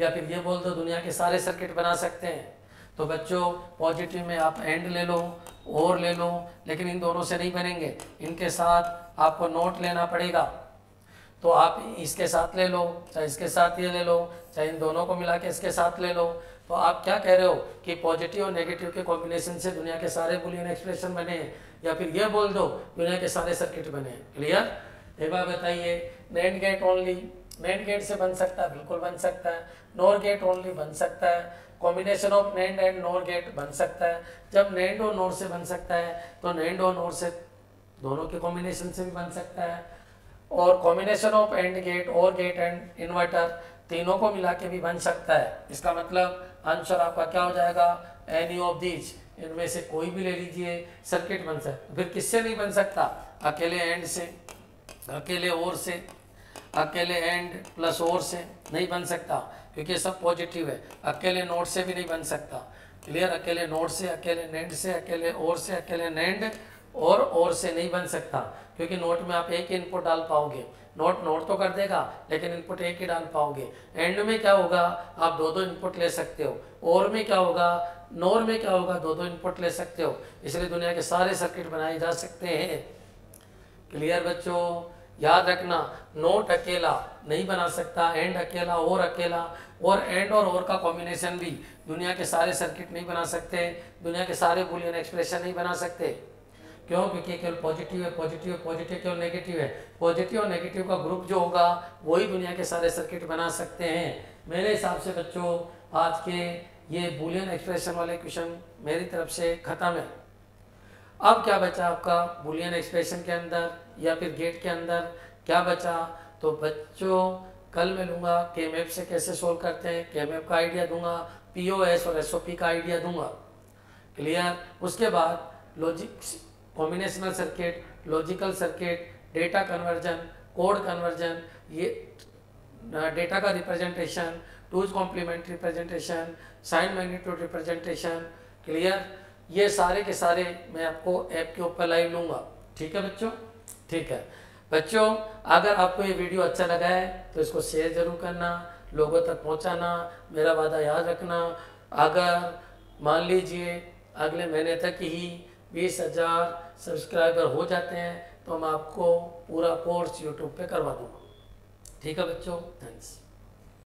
या फिर ये बोल दो दुनिया के सारे सर्किट बना सकते हैं। तो बच्चों पॉजिटिव में आप एंड ले लो और ले लो, लेकिन इन दोनों से नहीं बनेंगे, इनके साथ आपको नोट लेना पड़ेगा। तो आप इसके साथ ले लो, चाहे इसके साथ ये ले लो, चाहे इन दोनों को मिला के इसके साथ ले लो। तो आप क्या कह रहे हो कि पॉजिटिव और नेगेटिव के कॉम्बिनेशन से दुनिया के सारे बूलियन एक्सप्रेशन बने हैं, या फिर ये बोल दो दुनिया के सारे सर्किट बने हैं। क्लियर? एक बार बताइए, NAND gate only, NAND gate से बन सकता है, बिल्कुल बन सकता है। नोर गेट ओनली बन सकता है, combination of NAND and NOR gate बन सकता है। जब नैंड और नोर से बन सकता है तो नैंड और नोर से दोनों के कॉम्बिनेशन से भी बन सकता है, और कॉम्बिनेशन ऑफ एंड गेट और गेट एंड इन्वर्टर तीनों को मिला के भी बन सकता है। इसका मतलब आंसर आपका क्या हो जाएगा, एनी ऑफ दीज, इनमें से कोई भी ले लीजिए सर्किट बन सकता है। फिर किससे नहीं बन सकता, अकेले एंड से, अकेले और से, अकेले एंड प्लस और से नहीं बन सकता, क्योंकि सब पॉजिटिव है। अकेले नोड से भी नहीं बन सकता। क्लियर? अकेले नोड से, अकेले नैंड से, अकेले और से, अकेले नैंड और से नहीं बन सकता, क्योंकि नोट में आप एक ही इनपुट डाल पाओगे। नोट तो कर देगा लेकिन इनपुट एक ही डाल पाओगे। एंड में क्या होगा, आप दो दो इनपुट ले सकते हो। और में क्या होगा, नोर में क्या होगा, दो दो इनपुट ले सकते हो। इसलिए दुनिया के सारे सर्किट बनाए जा सकते हैं। क्लियर बच्चों? याद रखना, नोट अकेला नहीं बना सकता, एंड अकेला, और एंड और का कॉम्बिनेशन भी दुनिया के सारे सर्किट नहीं बना सकते, दुनिया के सारे बूलियन एक्सप्रेशन नहीं बना सकते। क्यों? क्योंकि केवल पॉजिटिव है, पॉजिटिव पॉजिटिव, केवल नेगेटिव है। पॉजिटिव और नेगेटिव का ग्रुप जो होगा वही दुनिया के सारे सर्किट बना सकते हैं। मेरे हिसाब से बच्चों आज के ये बूलियन एक्सप्रेशन वाले क्वेश्चन मेरी तरफ से ख़त्म है। अब क्या बचा आपका बूलियन एक्सप्रेशन के अंदर या फिर गेट के अंदर क्या बचा? तो बच्चों कल मैं लूँगा के मैप से कैसे सोल्व करते हैं, के मैप का आइडिया दूंगा, पीओएस और एसओपी का आइडिया दूंगा। क्लियर? उसके बाद logics, combinational circuit, logical circuit, data conversion, code conversion, ये डेटा का representation, two's complementary representation, sign magnitude representation. Clear? ये सारे के सारे मैं आपको ऐप के ऊपर लाइव लूँगा। ठीक है बच्चों? ठीक है बच्चों, अगर आपको ये वीडियो अच्छा लगा है तो इसको शेयर जरूर करना, लोगों तक पहुँचाना। मेरा वादा याद रखना, अगर मान लीजिए अगले महीने तक ही 20,000 सब्सक्राइबर हो जाते हैं तो मैं आपको पूरा कोर्स यूट्यूब पे करवा दूँगा। ठीक है बच्चों? थैंक्स।